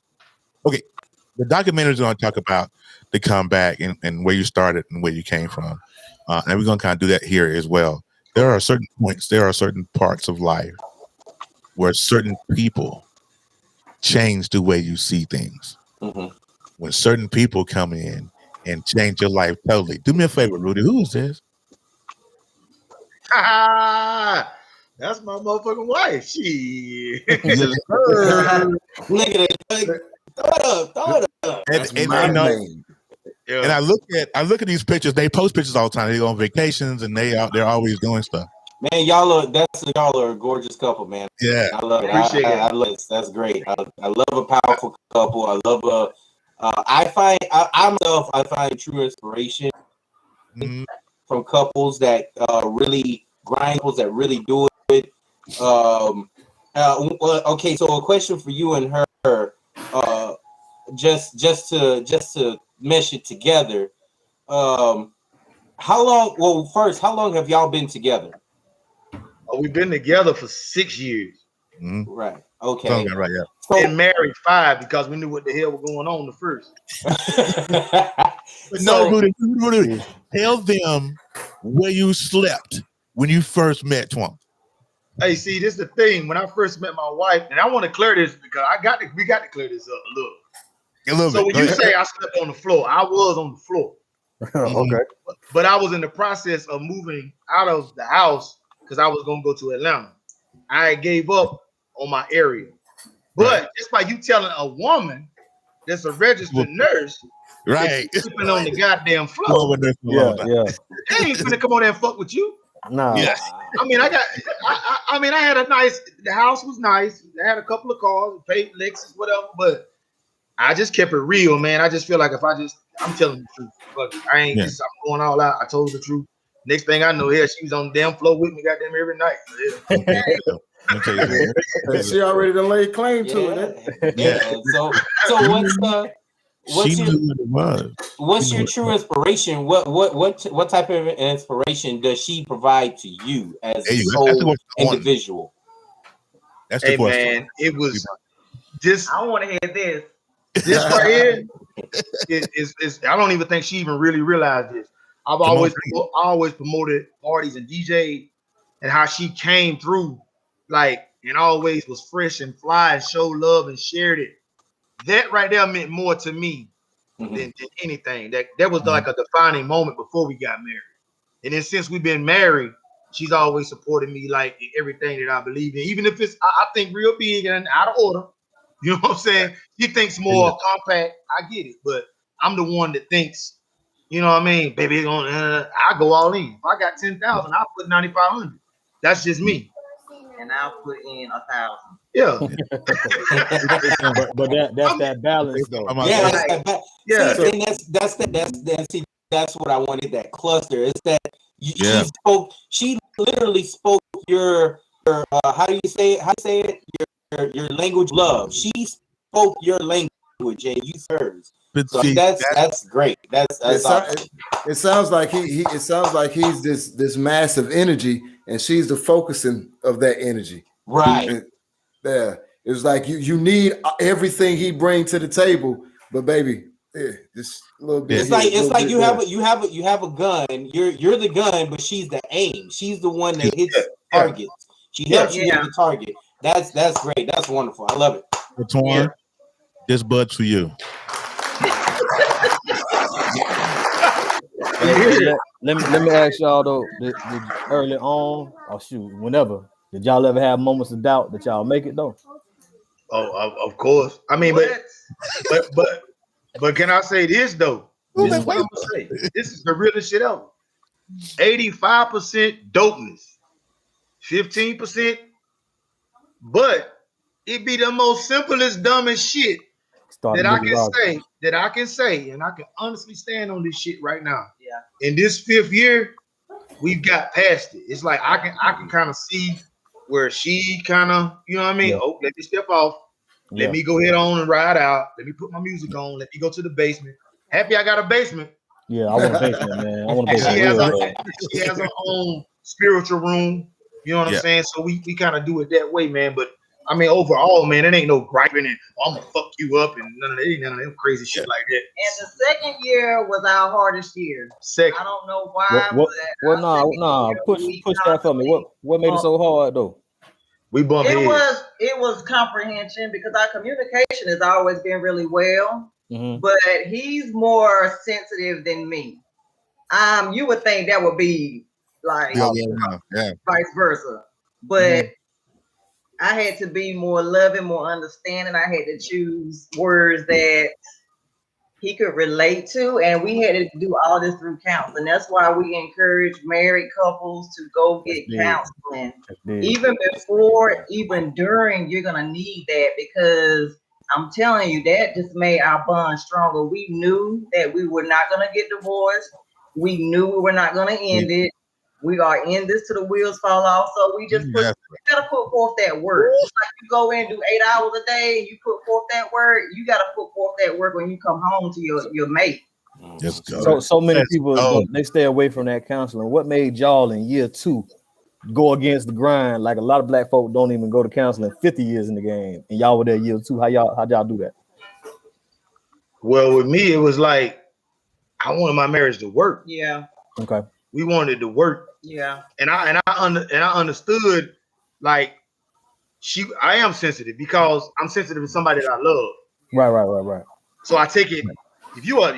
the documentary is going to talk about the comeback and where you started and where you came from, and we're going to kind of do that here as well. There are certain points, there are certain parts of life where certain people change the way you see things. Mm-hmm. When certain people come in and change your life totally. Do me a favor, Rudy. Who is this? That's my motherfucking wife. She. Look at it. Throw it up. And I look at these pictures. They post pictures all the time. They go on vacations and they're always doing stuff. Man, y'all are a gorgeous couple, man. Yeah, I love it. I love it. That's great. I love a powerful couple. I love I find true inspiration from couples that really grind, couples that really do it. Okay, so a question for you and her, just to mesh it together. How long? Well, first, how long have y'all been together? We've been together for 6 years. Mm-hmm. Right. Okay. Sounds about right. Yeah. So, And married 5 because we knew what the hell was going on the first. But So- no, Rudy, tell them where you slept when you first met Twunk. Hey, see, this is the thing. When I first met my wife, and I want to clear this because we got to clear this up a little. A little So bit. when Go you ahead. say I slept on the floor, I was on the floor. Okay. But I was in the process of moving out of the house because I was gonna go to Atlanta. I gave up on my area. But just by you telling a woman that's a registered nurse that Right. you sleeping on the goddamn floor, Yeah. they ain't finna come on there and fuck with you. Nah. Yeah. I mean, I had a nice, the house was nice. I had a couple of cars, paid Lexus, whatever, but I just kept it real, man. I just feel like if I'm telling the truth. Fuck it. I ain't just, I'm going all out. I told the truth. Next thing I know, here she was on the damn floor with me, goddamn every night. Yeah. Let me tell you something. She already done laid claim to it. Yeah. So She knew what it was. what's your true inspiration? What type of inspiration does she provide to you as a sole individual? That's the question. Man, it was this. I want to hear this. This right here is I don't even think she even really realized this. I always promoted parties and DJ and how she came through like and always was fresh and fly and showed love and shared it. That right there meant more to me than anything. That was like a defining moment before we got married. And then since we've been married, she's always supported me like in everything that I believe in, even if it's I think real big and out of order. You know what I'm saying? She thinks more compact. I get it, but I'm the one that thinks, you know what I mean? Baby, I go all in. If I got 10,000, I'll put 9,500. That's just me. And I'll put in 1,000. Yeah. but that's that balance though. That's what I wanted. That cluster. It's that she literally spoke your how do you say it? Your language love. She spoke your language and you hers. So that's great. That's awesome. It sounds like he's this massive energy, and she's the focusing of that energy. Right. It was like you need everything he brings to the table, but baby, just a little bit. It's like you have a gun. You're the gun, but she's the aim. She's the one that hits targets. She helps you hit the target. That's great. That's wonderful. I love it. Torn, this bud's for you. Let me ask y'all though. Did early on, whenever, did y'all ever have moments of doubt that y'all make it though? Oh, of course. I mean, but can I say this though? This is what I'm gonna say. This is the realest shit ever. 85% dopeness, 15%. But it be the most simplest, dumbest shit that I can say, and I can honestly stand on this shit right now. Yeah. In this 5th year, we've got past it. It's like I can kind of see where she kind of, you know what I mean? Yeah. Oh, let me step off. Let me go head on and ride out. Let me put my music on. Let me go to the basement. Happy I got a basement. Yeah, I want a basement, man. I want a basement. She has her own spiritual room. You know what I'm saying? So we kind of do it that way, man. But I mean, overall, man, it ain't no griping and I'm gonna fuck you up and none of that crazy shit like that. And the 2nd year was our hardest year. Second. I don't know why. Push that for me. What made it so hard though? We bumped heads. It was comprehension because our communication has always been really well, but he's more sensitive than me. You would think that would be like vice versa, but I had to be more loving, more understanding. I had to choose words that he could relate to, and we had to do all this through counseling. That's why we encourage married couples to go get counseling. Even before, even during, you're gonna need that because I'm telling you, that just made our bond stronger. We knew that we were not gonna get divorced. We knew we were not gonna end it. We are in this till the wheels fall off. So we just gotta put forth that work. Just like you go in and do 8 hours a day and you put forth that work, you gotta put forth that work when you come home to your mate. So many people they stay away from that counseling. What made y'all in year 2 go against the grind. Like a lot of black folk don't even go to counseling 50 years in the game, and y'all were there year 2. How'd y'all do that? Well, with me, it was like I wanted my marriage to work. Yeah. Okay. We wanted it to work. Yeah. And I understood, like, I am sensitive because I'm sensitive to somebody that I love. Right. So I take it. If you a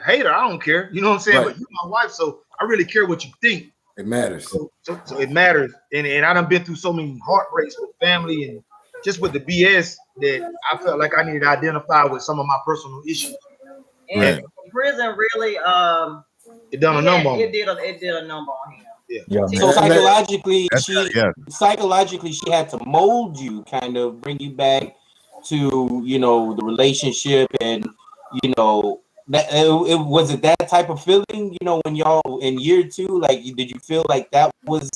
hater, I don't care. You know what I'm saying? Right. But you're my wife, so I really care what you think. It matters. So it matters. And I done been through so many heartbreaks with family and just with the BS that I felt like I needed to identify with some of my personal issues. And prison really it done a number on it did a number on him. Yeah. So psychologically, she had to mold you, kind of bring you back to, you know, the relationship, and you know that it was it that type of feeling, you know, when y'all in year 2, like, did you feel like that was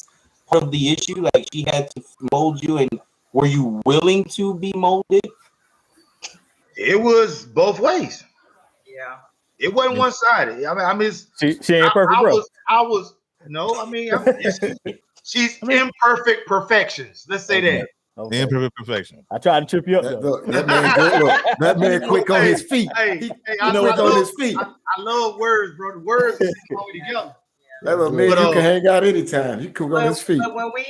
part of the issue? Like she had to mold you, and were you willing to be molded? It was both ways. Yeah. It wasn't one-sided. I mean, she ain't perfect, bro. She's imperfect perfections. Let's say that. Okay. Imperfect perfection. I tried to trip you up. That man good. Look, that man quick on his feet. Hey, I love words, bro. The words all together. That little man, you can hang out anytime. You can go on his feet. But when we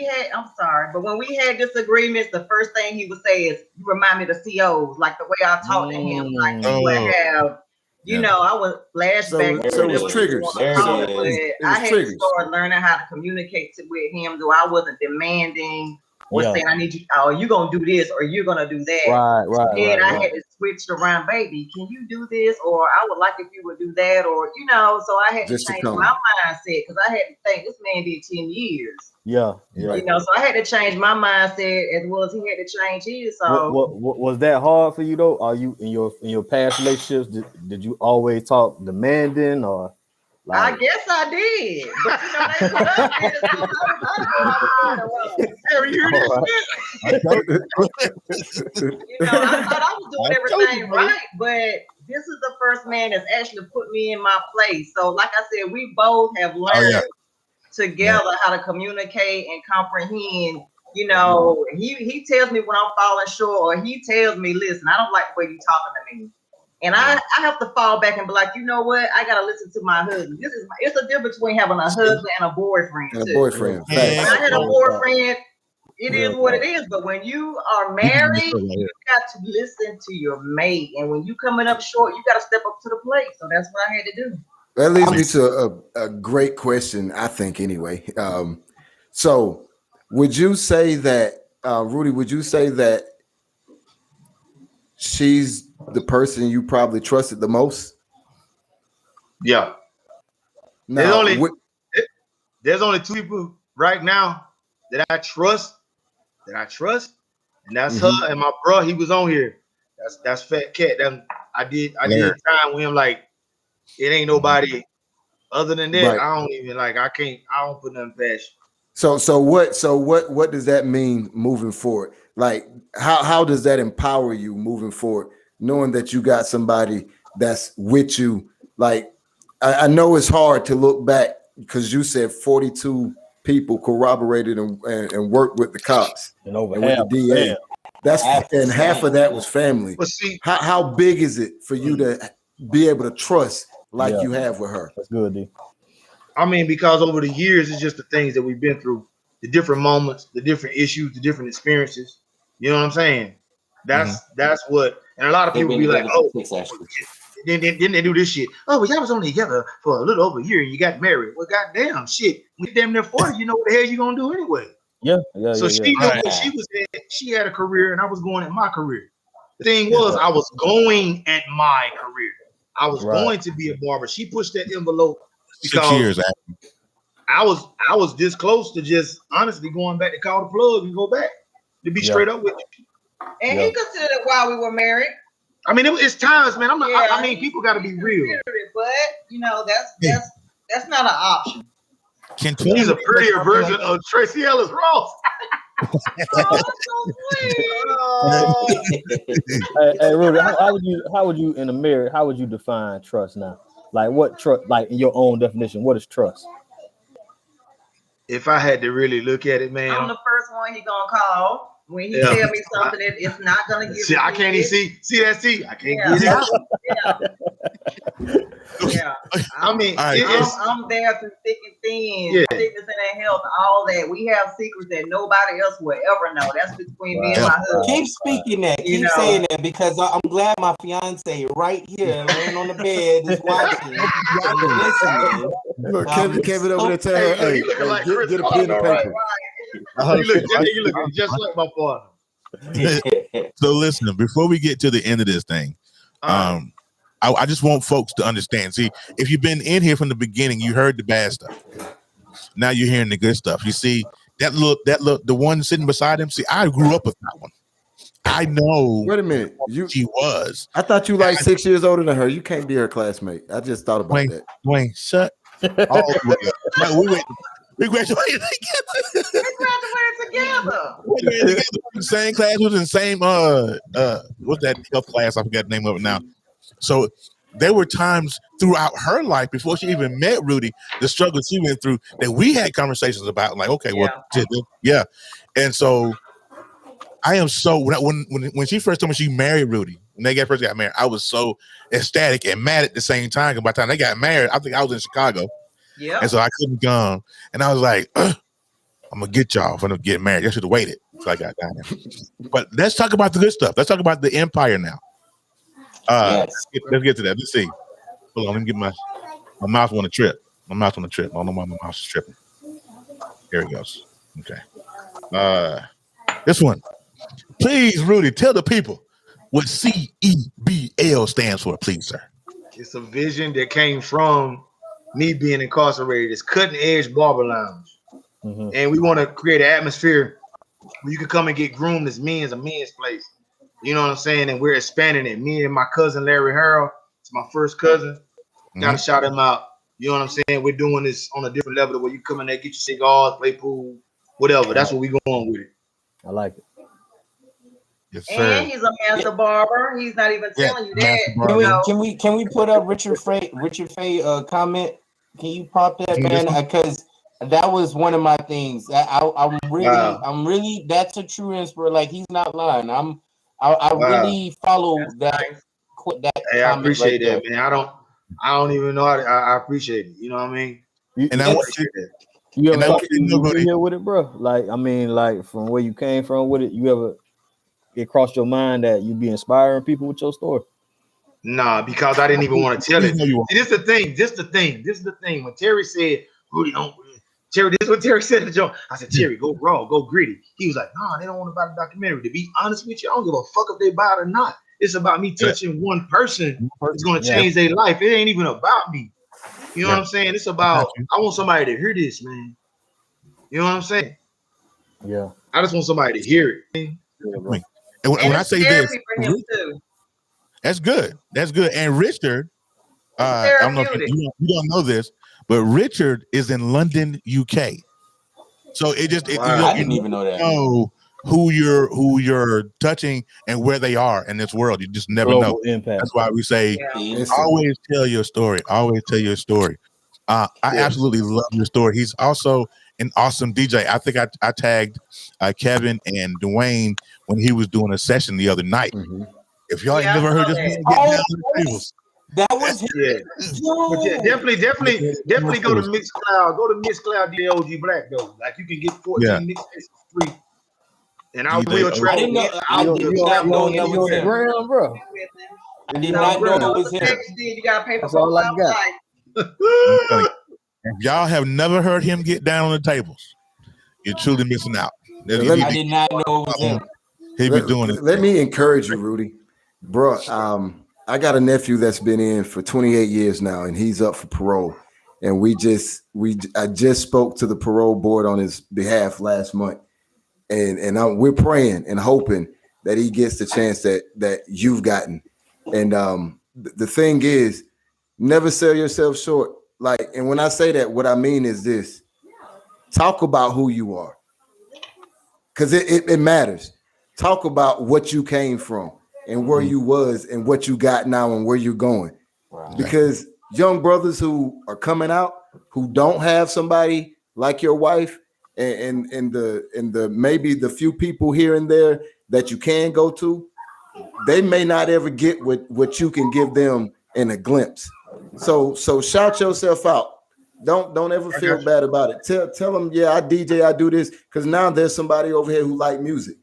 had disagreements, the first thing he would say is, "You remind me of the COs, like the way I talked to him, like he would have." You know, I was flashback. So it was triggers. I had to start learning how to communicate with him, though I wasn't demanding or saying, I need you, oh, you're going to do this or you're going to do that. Right. And I had to switch around, baby, can you do this? Or I would like if you would do that. Or, you know, so I had to change my mindset because I had to think this man did 10 years. Yeah. You know, so I had to change my mindset as well as he had to change his. So what was that hard for you though? Are you in your past relationships? Did you always talk demanding or? Like, I guess I did, but you know they put up with it, I thought I was doing everything right, but this is the first man that's actually put me in my place. So, like I said, we both have learned together how to communicate and comprehend. You know, he tells me when I'm falling short, or he tells me, listen, I don't like the way you're talking to me. And I have to fall back and be like, you know what? I gotta listen to my husband. It's a difference between having a husband and a boyfriend. And a boyfriend. When I had a boyfriend, it is what it is. But when you are married, you got to listen to your mate. And when you coming up short, you got to step up to the plate. So that's what I had to do. That leads me to a great question, I think. Anyway, so would you say that, Rudy? Would you say that she's the person you probably trusted the most? Yeah. Now, there's only 2 people right now that I trust, and that's her and my bro. He was on here. That's Fat Cat. I did time with him. Like, it ain't nobody other than that. Right. I don't put nothing past you. So what does that mean moving forward? Like, how does that empower you moving forward, knowing that you got somebody that's with you? Like, I know it's hard to look back because you said 42 people corroborated and worked with the cops and with the DA. And half of that was family. But see, how big is it for you to be able to trust like you have with her? That's good, D. I mean, because over the years, it's just the things that we've been through, the different moments, the different issues, the different experiences. You know what I'm saying? That's what, and a lot of people be like, oh, didn't they do this shit? Oh, well, y'all was only together for a little over a year and you got married. Well, goddamn shit, we damn near 40. You know what the hell you gonna do anyway? She had a career and I was going at my career. The thing was, I was going at my career. I was going to be a barber. She pushed that envelope because 6 years after. I was this close to just honestly going back to call the plug and go back to be straight up with you. And he considered it while we were married. I mean, it's times, man. I mean, people got to be real. But you know, that's not an option. He's a prettier version of Tracy Ellis Ross. Hey, Rudy, how would you in a marriage? How would you define trust now? Like, what trust? Like, in your own definition, what is trust? if I had to really look at it, man, I'm the first one he gonna call when he tell me something that it's not gonna give. See, I can't even see that. See, I can't get it out. Yeah. I mean, I'm there through thick and thin, sickness and health, all that. We have secrets that nobody else will ever know. That's between me and my husband. Keep speaking that. Keep saying that because I'm glad my fiance right here laying on the bed is watching. Listening. Look, Kevin over there tell her, hey, get a pen and paper. You looking just like my father. So listen, before we get to the end of this thing, I just want folks to understand. See, if you've been in here from the beginning, you heard the bad stuff. Now you're hearing the good stuff. You see that look, the one sitting beside him. See, I grew up with that one. I know. Wait a minute, she was. I thought you like 6 years older than her. You can't be her classmate. I just thought about that. Wayne, shut. We graduated together. Same class, was in the same what's that health class? I forgot the name of it now. So there were times throughout her life before she even met Rudy, the struggle she went through that we had conversations about. Like, okay, yeah. And so I am so when she first told me she married Rudy, when they first got married, I was so ecstatic and mad at the same time. Because by the time they got married, I think I was in Chicago. Yeah. And so I couldn't come. And I was like, I'm gonna get y'all for them to get married. I should have waited until I got down there. But let's talk about the good stuff. Let's talk about the empire now. Let's get to that. Let's see. Hold on, let me get my mouth on a trip. My mouth on a trip. I don't know why my mouth is tripping. Here it goes. Okay. This one. Please, Rudy, tell the people what CEBL stands for, please, sir. It's a vision that came from me being incarcerated. It's Cutting Edge Barber Lounge. Mm-hmm. And we want to create an atmosphere where you can come and get groomed as men's a men's place. You know what I'm saying? And we're expanding it. Me and my cousin Larry Harrell, it's my first cousin. Gotta shout him out. You know what I'm saying? We're doing this on a different level where you come in there, get your cigars, play pool, whatever. That's what we're going with it. I like it. Yes, sir. And he's a master barber. He's not even telling you that. Can we put up Richard Fay comment? Can you pop that, man? Because that was one of my things. I'm really that's a true inspiration. Like, he's not lying. I really follow that. Hey, I appreciate that, man. I don't even know how to, I appreciate it. You know what I mean? And I want to you ever here with it, bro? Like, I mean, like, from where you came from with it, you ever it crossed your mind that you be inspiring people with your story? Nah, because I didn't even want to tell it. See, this is the thing. When Terry said, Rudy, Terry, this is what Terry said to Joe. I said, Terry, go raw, go gritty. He was like, nah, they don't want to buy the documentary. To be honest with you, I don't give a fuck if they buy it or not. It's about me touching one person. It's going to change their life. It ain't even about me. You know what I'm saying? It's about, I want somebody to hear this, man. You know what I'm saying? Yeah. I just want somebody to hear it. And when I say this, that's good. That's good. And Richard, I don't know if you don't know this, but Richard is in London, UK. So it just I didn't even know that. Know who you're touching and where they are in this world. You just never know. Impact. That's why we say always tell your story. Always tell your story. I absolutely love your story. He's also an awesome DJ. I think I tagged Kevin and Dwayne when he was doing a session the other night. Mm-hmm. If y'all ain't never heard this man get down on the tables. That was But definitely go to Mixcloud. Go to Mixcloud DLG Black though. Like, you can get 14 mixtapes for free. And I will travel. I didn't know. I did not know that was him, bro. I did not know it was him. You got to pay for That's all I got. If y'all have never heard him get down on the tables, you're truly missing out. I did not know it was him. He be doing it. Let me encourage you, Rudy. Bro, I got a nephew that's been in for 28 years now, and he's up for parole. And I just spoke to the parole board on his behalf last month. And we're praying and hoping that he gets the chance that you've gotten. And the thing is, never sell yourself short. Like, and when I say that, what I mean is this: talk about who you are, because it matters. Talk about what you came from and where you was and what you got now and where you're going. Wow. Because young brothers who are coming out, who don't have somebody like your wife, and the maybe the few people here and there that you can go to, they may not ever get what you can give them in a glimpse. So shout yourself out. Don't ever feel bad about it. Tell them, yeah, I DJ, I do this, because now there's somebody over here who like music,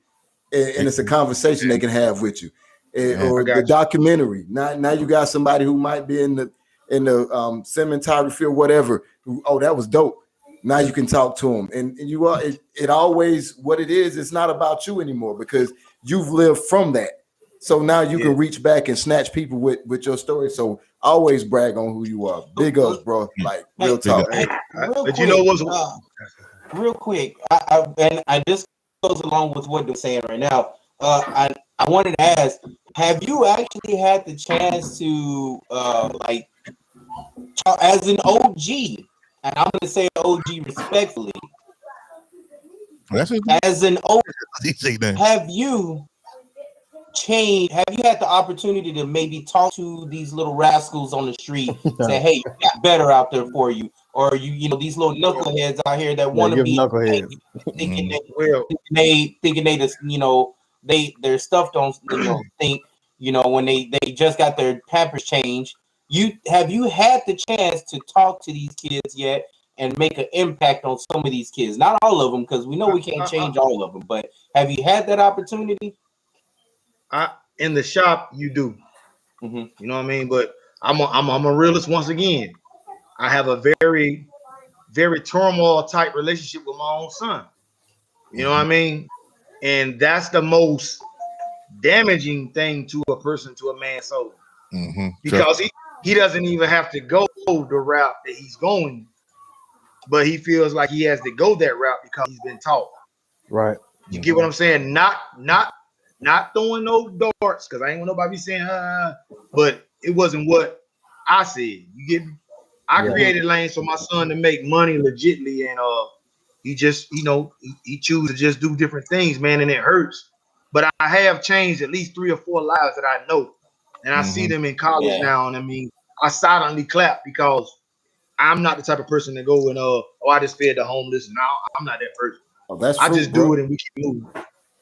and it's a conversation they can have with you. Or the documentary. Now you got somebody who might be in the cinematography or whatever. Oh, that was dope. Now you can talk to them, and you are. It always what it is. It's not about you anymore because you've lived from that. So now you can reach back and snatch people with your story. So always brag on who you are. Big ups, bro. Like real talk. But you know what's real quick, I this goes along with what they're saying right now. I wanted to ask, have you actually had the chance to like as an OG, and I'm gonna say OG respectfully, as an OG, have you had the opportunity to maybe talk to these little rascals on the street, say, hey, you got better out there for you, or you know these little knuckleheads out here that want to be thinking they just, you know, their stuff don't, you know, think, you know, when they just got their Pampers changed. Have you had the chance to talk to these kids yet and make an impact on some of these kids? Not all of them, because we know we can't change all of them, but have you had that opportunity? In the shop, you do. You know what I mean? But I'm a realist once again. I have a very, very turmoil type relationship with my own son. You know what I mean? And that's the most damaging thing to a person, to a man's soul. Because he doesn't even have to go the route that he's going, but he feels like he has to go that route because he's been taught. Right. You get what I'm saying? Not throwing no darts, because I ain't want nobody be saying, but it wasn't what I said. You get me? I created lanes for my son to make money legitly, and he just, you know, he chooses to just do different things, man, and it hurts. But I have changed at least 3 or 4 lives that I know, and I see them in college now, and I mean, I silently clap because I'm not the type of person to go and I just fed the homeless, and I'm not that person. Oh, that's I fruit, just bro. do it and we keep moving.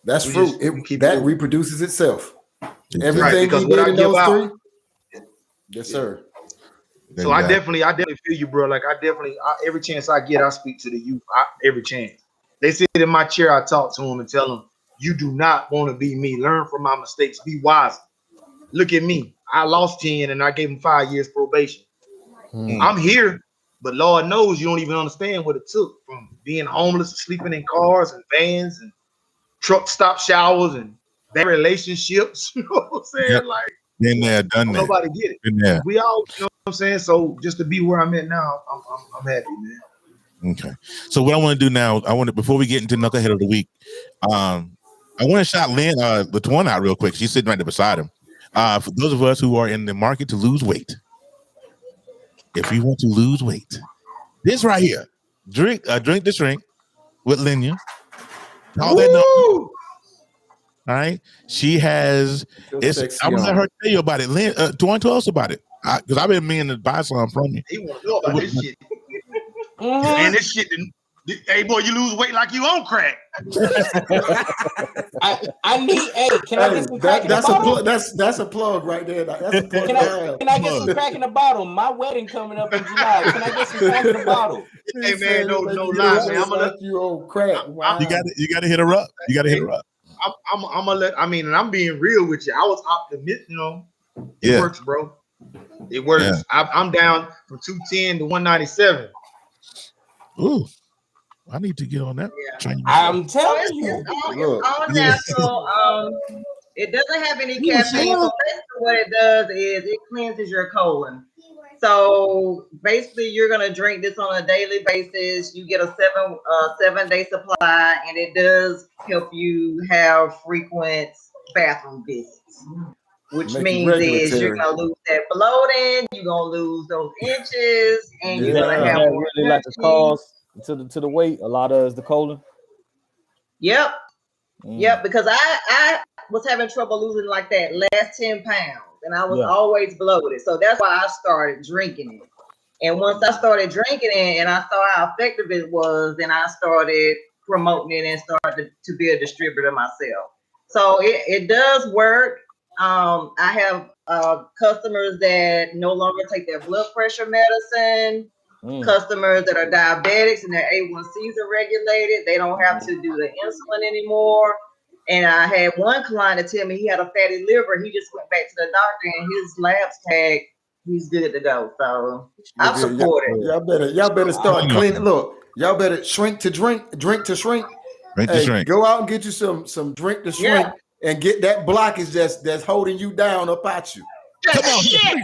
That's fruit. That reproduces itself. Everything because he what did I in give those out, 3. Yes, sir. So I definitely feel you, bro. Like every chance I get, I speak to the youth. Every chance. They sit in my chair, I talk to them and tell them, you do not want to be me. Learn from my mistakes. Be wise. Look at me. I lost 10 and I gave him 5 years probation. I'm here, but Lord knows you don't even understand what it took from being homeless, sleeping in cars and vans and truck stop showers and bad relationships. You know what I'm saying? Like, been there, done that. Nobody get it. Been there. We all, you know what I'm saying? So just to be where I'm at now, I'm happy, man. Okay. So what I want to do now, before we get into Knucklehead of the Week, I want to shout Lynn Latoine out real quick. She's sitting right there beside him. For those of us who are in the market to lose weight, if you want to lose weight, this right here, drink this drink with Linya. All that number. All right. She has. I was at her tell you about it. Lynn, tell us about it, because I've been meaning to buy some from you. He want to know about this shit. And this shit, hey boy, you lose weight like you on crack. I need. Hey, can I get some crack in the bottle? That's a plug right there. That's a plug. Can I get some crack in the bottle? My wedding coming up in July. Can I get some crack in the bottle? Hey man, no lie, man. I'm gonna let you on crack. Wow. You got to hit her up. You got to hit her up. I'm gonna let. I mean, and I'm being real with you. I was optimistic. You know, it works, bro. It works. Yeah. I'm down from 210 to 197. Ooh, I need to get on that. Yeah. I'm telling you, it's all natural. It doesn't have any caffeine. So basically, what it does is it cleanses your colon. So basically, you're gonna drink this on a daily basis. You get a 7-day supply, and it does help you have frequent bathroom visits. Which means is you're gonna lose that bloating, you're gonna lose those inches, and you're gonna have more really like the cause to the weight. A lot of is the colon. Yep. Yep, because I was having trouble losing like that last 10 pounds, and I was always bloated. So that's why I started drinking it. And once I started drinking it and I saw how effective it was, then I started promoting it and started to be a distributor myself. So it does work. I have customers that no longer take their blood pressure medicine, customers that are diabetics and their A1Cs are regulated. They don't have to do the insulin anymore. And I had one client that tell me he had a fatty liver. He just went back to the doctor and his labs tag, he's good to go. So I support it. Y'all better start cleaning. Look, y'all better shrink to drink to shrink. Go out and get you some drink to shrink and get that blockage that's holding you down up at you. Come on, shit.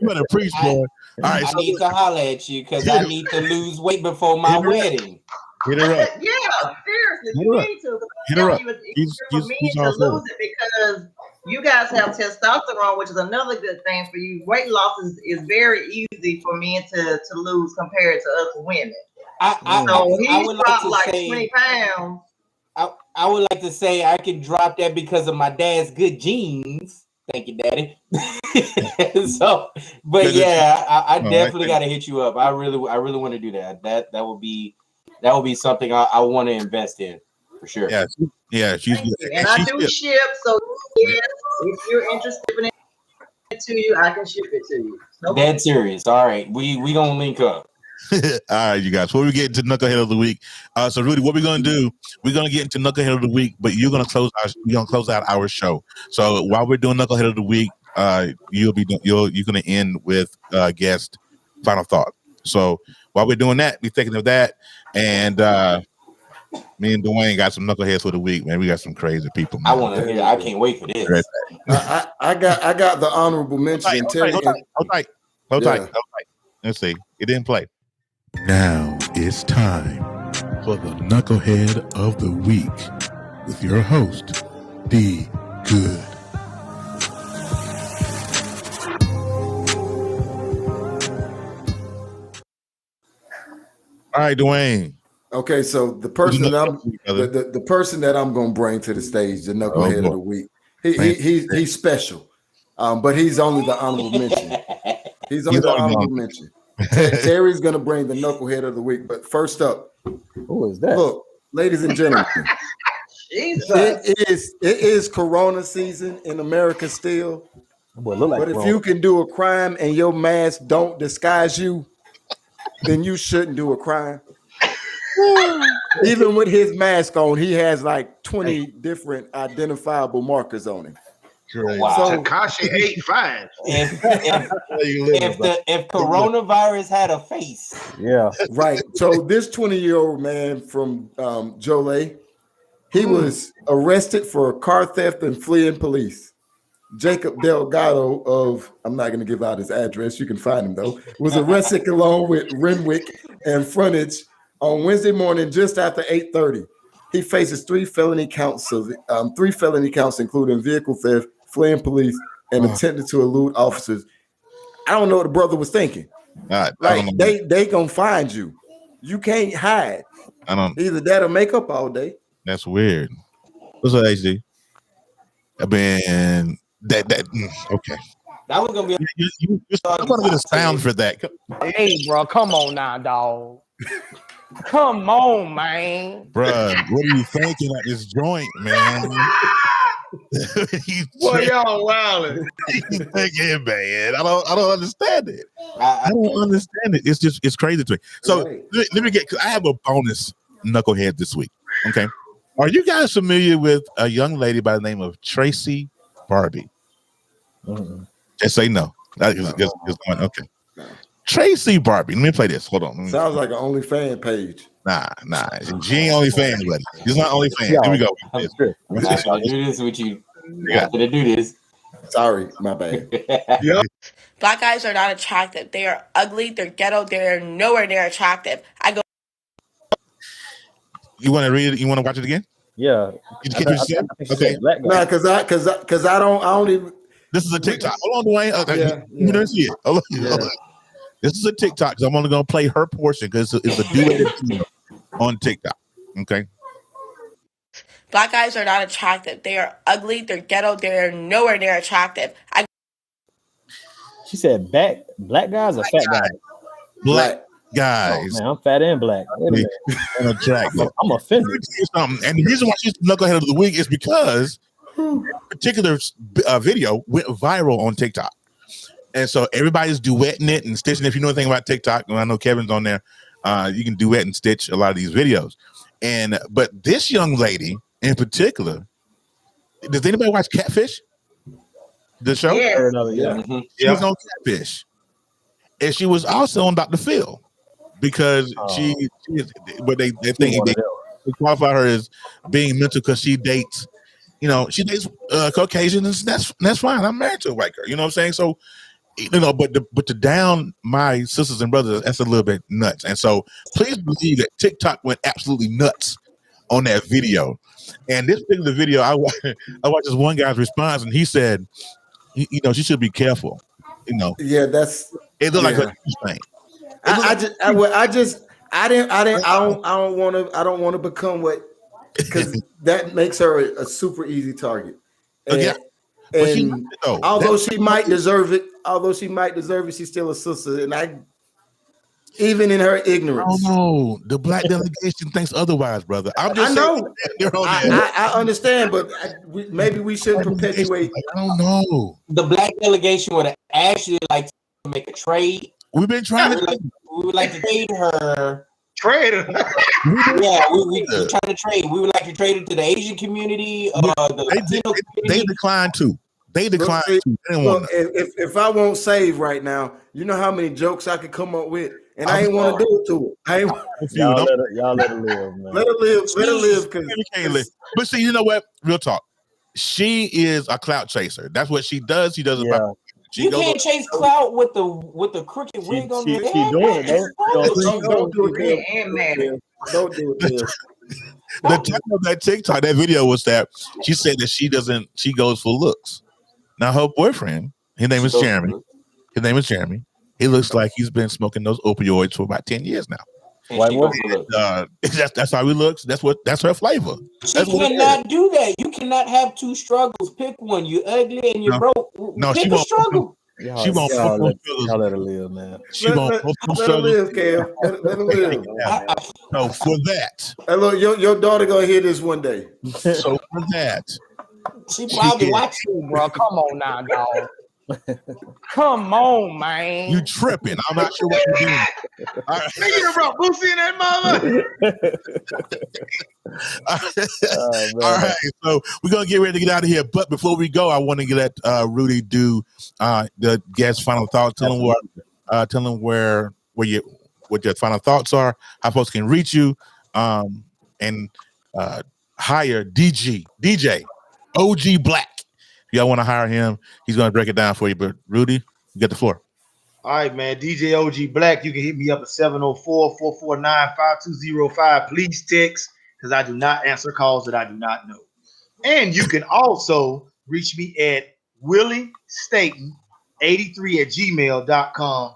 You better preach, boy. All right, I need to holler at you because I need to lose weight before my wedding. Hit her up. Yeah, seriously, you need to. Hit her up. It's for me to lose it because you guys have testosterone, which is another good thing for you. Weight loss is very easy for men to lose compared to us women. So he's dropped like 20 pounds. I would like to say I can drop that because of my dad's good genes. Thank you, Daddy. So, but yeah, I definitely got to hit you up. I really want to do that. That would be something I want to invest in for sure. Yeah, she's good. And I do ship, so yes, if you're interested in it to you, I can ship it to you. Dead serious. All right, we gonna link up. All right, you guys. Before we get into Knucklehead of the Week, so Rudy, what we're gonna do? We're gonna get into Knucklehead of the Week, but you're gonna close out our show. So while we're doing Knucklehead of the Week, you're gonna end with guest final thought. So while we're doing that, we're thinking of that, and me and Dwayne got some Knuckleheads for the week, man. We got some crazy people. Man. I want to hear. I can't wait for this. I got the honorable mention. Hold tight. Let's see. It didn't play. Now it's time for the Knucklehead of the Week with your host, D. Good. All right, Dwayne. Okay, so the person that I'm going to bring to the stage, the Knucklehead of the Week, he's special, but he's only the honorable mention. He's only the honorable mention. Terry's going to bring the Knucklehead of the Week, but first up, who is that? Look, ladies and gentlemen, it is Corona season in America still. But if you can do a crime and your mask don't disguise you, then you shouldn't do a crime. Even with his mask on, he has like 20 different identifiable markers on him. Wow. So, Takashi 85. If coronavirus had a face. Yeah. Right. So this 20-year-old man from Jolie, he was arrested for car theft and fleeing police. Jacob Delgado of, I'm not going to give out his address, you can find him though, was arrested along with Renwick and Frontage on Wednesday morning just after 8:30. He faces three felony counts, including vehicle theft, fleeing police, and attempted to elude officers. I don't know what the brother was thinking. They gonna find you. You can't hide. Either that or make up all day. That's weird. What's up, HD? I mean, okay. That was gonna be. You're gonna get a sound for that. Hey, bro, come on now, dog. Come on, man. Bruh, what are you thinking at this joint, man? Boy, y'all wildin'. Thinking, man. I don't understand it. I don't understand it. It's crazy to me. So let me get. I have a bonus Knucklehead this week. Okay, are you guys familiar with a young lady by the name of Tracy Barbie? Just say no. Just okay. Tracy Barbie. Let me play this. Hold on. Sounds like an OnlyFans page. Nah. She ain't OnlyFans, buddy. She's not OnlyFans. Here we go. I'm not gonna do this with you. I'm gonna do this. Sorry, my bad. Black guys are not attractive. They are ugly. They're ghetto. They're nowhere near attractive. You want to read it? You want to watch it again? Yeah. Okay. No, because I don't even. This is a TikTok. Hold on, Dwayne. You don't see it. Hold on. This is a TikTok because I'm only going to play her portion because it's a duet on TikTok. Okay. Black guys are not attractive. They are ugly. They're ghetto. They're nowhere near attractive. She said black guys or fat guys? Black guys. Oh, man, I'm fat and black. Wait a minute. Unattractive. I'm offended. And the reason why she's Knucklehead of the Week is because this particular video went viral on TikTok. And so everybody's duetting it and stitching. If you know anything about TikTok, and I know Kevin's on there, you can duet and stitch a lot of these videos. But this young lady in particular, does anybody watch Catfish? The show? Yeah. Mm-hmm. She was on Catfish. And she was also on Dr. Phil because she is, but they think they qualify her as being mental because she dates, she dates Caucasians, and that's fine. I'm married to a white girl. You know what I'm saying? So, but to down my sisters and brothers, that's a little bit nuts. And so please believe that TikTok went absolutely nuts on that video. And this particular video, I watched this one guy's response, and he said, she should be careful. Yeah, that's it. Looked like a thing. I don't want to become what, because that makes her a super easy target. And although she might deserve it, she's still a sister, and even in her ignorance. Oh no, the black delegation thinks otherwise, brother. I know. I understand, but maybe we shouldn't perpetuate. I don't know. The black delegation would actually like to make a trade. We've been trying we would like to trade her. Trade her. we're trying to trade. We would like to trade it to the Asian community. They declined too. They declined too. Look, if I won't save right now, you know how many jokes I could come up with. And I ain't want to do it to her. Y'all let her live, man. Let her live. But see, you know what? Real talk. She is a clout chaser. That's what she does. She does about. You can't chase clout with the crooked wig on your head. She doing it. Don't do it. Don't do it. The title of that TikTok, that video was that she said that she goes for looks. Now her boyfriend, his name is Jeremy. He looks like he's been smoking those opioids for about 10 years now. That's how he looks. That's her flavor. She cannot do that. You cannot have two struggles. Pick one. You ugly and you broke. No, pick a struggle. She won't. Y'all let her live, man. She won't. Let her live, Cam. Let her live. No, for that. Hey, look, your daughter gonna hear this one day. So for that, she probably watching you, bro. Come on now, dog. Come on, man. You tripping. I'm not sure what you're doing. All right. Nigga brought Boosie in that mother. All right. So we're going to get ready to get out of here. But before we go, I want to let Rudy do the guest final thoughts. Tell them what your final thoughts are, how folks can reach you, and hire DJ OG Black. If y'all want to hire him, he's going to break it down for you. But Rudy, you get the floor. All right, man. DJ OG Black, you can hit me up at 704-449-5205. Please text, because I do not answer calls that I do not know. And you can also reach me at Willie Staton 83@gmail.com.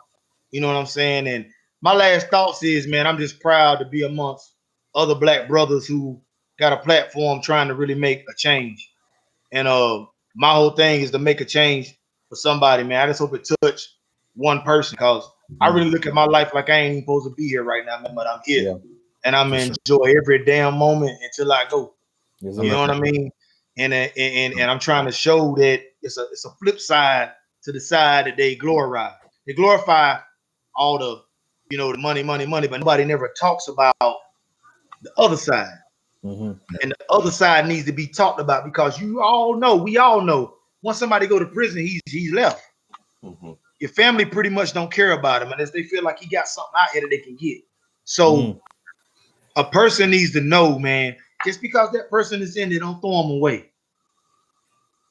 You know what I'm saying? And my last thoughts is, man, I'm just proud to be amongst other black brothers who got a platform trying to really make a change. And my whole thing is to make a change for somebody, man. I just hope it touch one person, because I really look at my life like I ain't even supposed to be here right now, man, but I'm here. And I'm gonna enjoy every damn moment until I go. You know what I mean? And I'm trying to show that it's a flip side to the side that they glorify. They glorify all the, the money, but nobody never talks about the other side. And the other side needs to be talked about, because we all know, once somebody go to prison, he's left. Your family pretty much don't care about him unless they feel like he got something out here that they can get. So a person needs to know, man, just because that person is in there, don't throw them away.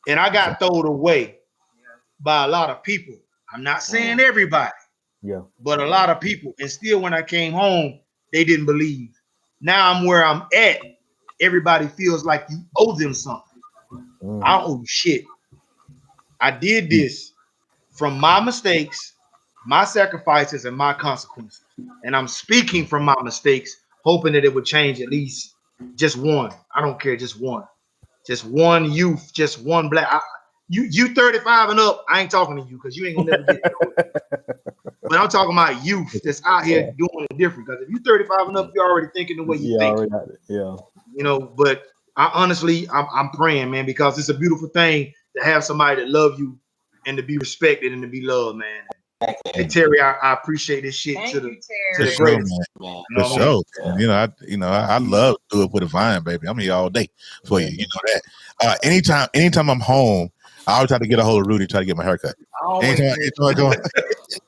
And I got thrown away by a lot of people. I'm not saying everybody, but a lot of people. And still, when I came home, they didn't believe. Now I'm where I'm at. Everybody feels like you owe them something. I don't owe you shit. I did this from my mistakes, my sacrifices, and my consequences. And I'm speaking from my mistakes, hoping that it would change at least just one. I don't care, just one. Just one youth, just one black. you 35 and up, I ain't talking to you because you ain't gonna never get it. But I'm talking about youth that's out here doing it different. Because if you 35 and up, you're already thinking the way you think. Yeah. You know, but I honestly, I'm praying, man, because it's a beautiful thing to have somebody that love you and to be respected and to be loved, man. Hey Terry, I appreciate this shit to the greatest. Man. For sure. You know, I love to do it with a vine, baby. I'm here all day for you. You know that. Anytime I'm home, I always try to get a hold of Rudy, try to get my haircut. Anytime I go,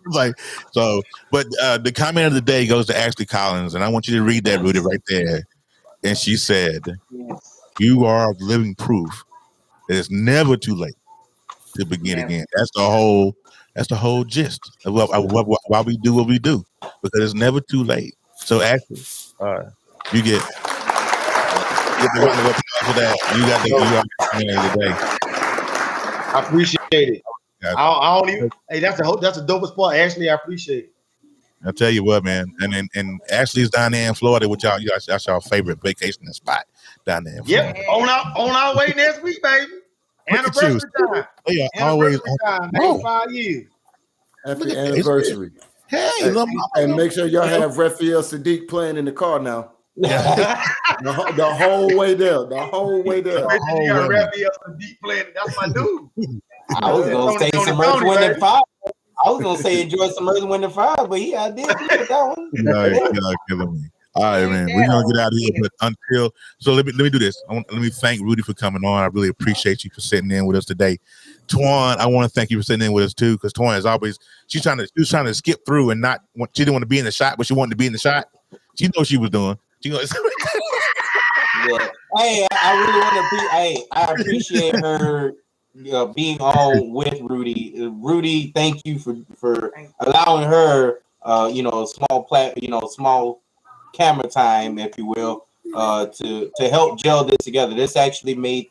like so. But the comment of the day goes to Ashley Collins, and I want you to read that, Rudy, right there. And she said, "You are living proof that it's never too late to begin again." That's the whole gist of why we do what we do, because it's never too late. So actually, you get the round of applause for that. You got the day. I appreciate it. I don't even. Hey, that's the dopest part. Ashley, I appreciate it. I'll tell you what, man. And Ashley's down there in Florida with y'all. That's our favorite vacationing spot down there in Florida. Yep, on our way next week, baby. Anniversary time. Yeah, always time. 5 years. Happy anniversary. Hey, and make sure y'all have Raphael Sadiq playing in the car now. the whole way there. The whole way there. You got Raphael Sadiq playing. That's my dude. I was gonna say some Earth, Wind, and Fire. I was gonna say enjoy some Earth, Wind, and Fire, but I did with that one. You're killing me. All right, man. We're gonna get out of here, but let me do this. Let me thank Rudy for coming on. I really appreciate you for sitting in with us today. Twan, I want to thank you for sitting in with us too, because Twan is always she was trying to skip through and she didn't want to be in the shot, but she wanted to be in the shot. She knew what she was doing. Hey, I really want to be. Hey, I appreciate her being on with Rudy. Rudy, thank you for allowing her, small camera time, if you will, to help gel this together. This actually made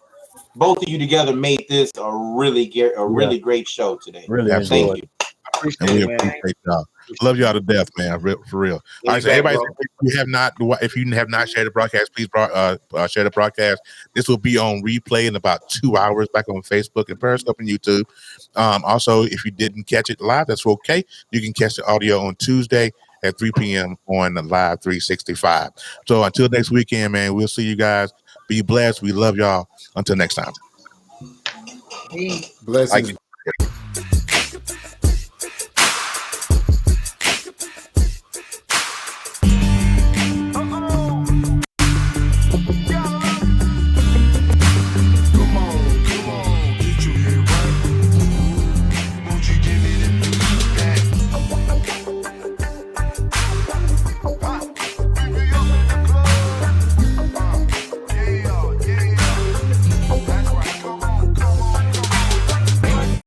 both of you together made this a really great show today. Really, thank you. And we appreciate y'all. Love y'all to death, man. For real. All right, so everybody, if you have not shared the broadcast, please share the broadcast. This will be on replay in about 2 hours back on Facebook and Periscope and YouTube. Also, if you didn't catch it live, that's okay. You can catch the audio on Tuesday at 3 p.m. on the Live 365. So until next weekend, man, we'll see you guys. Be blessed. We love y'all. Until next time. Blessings.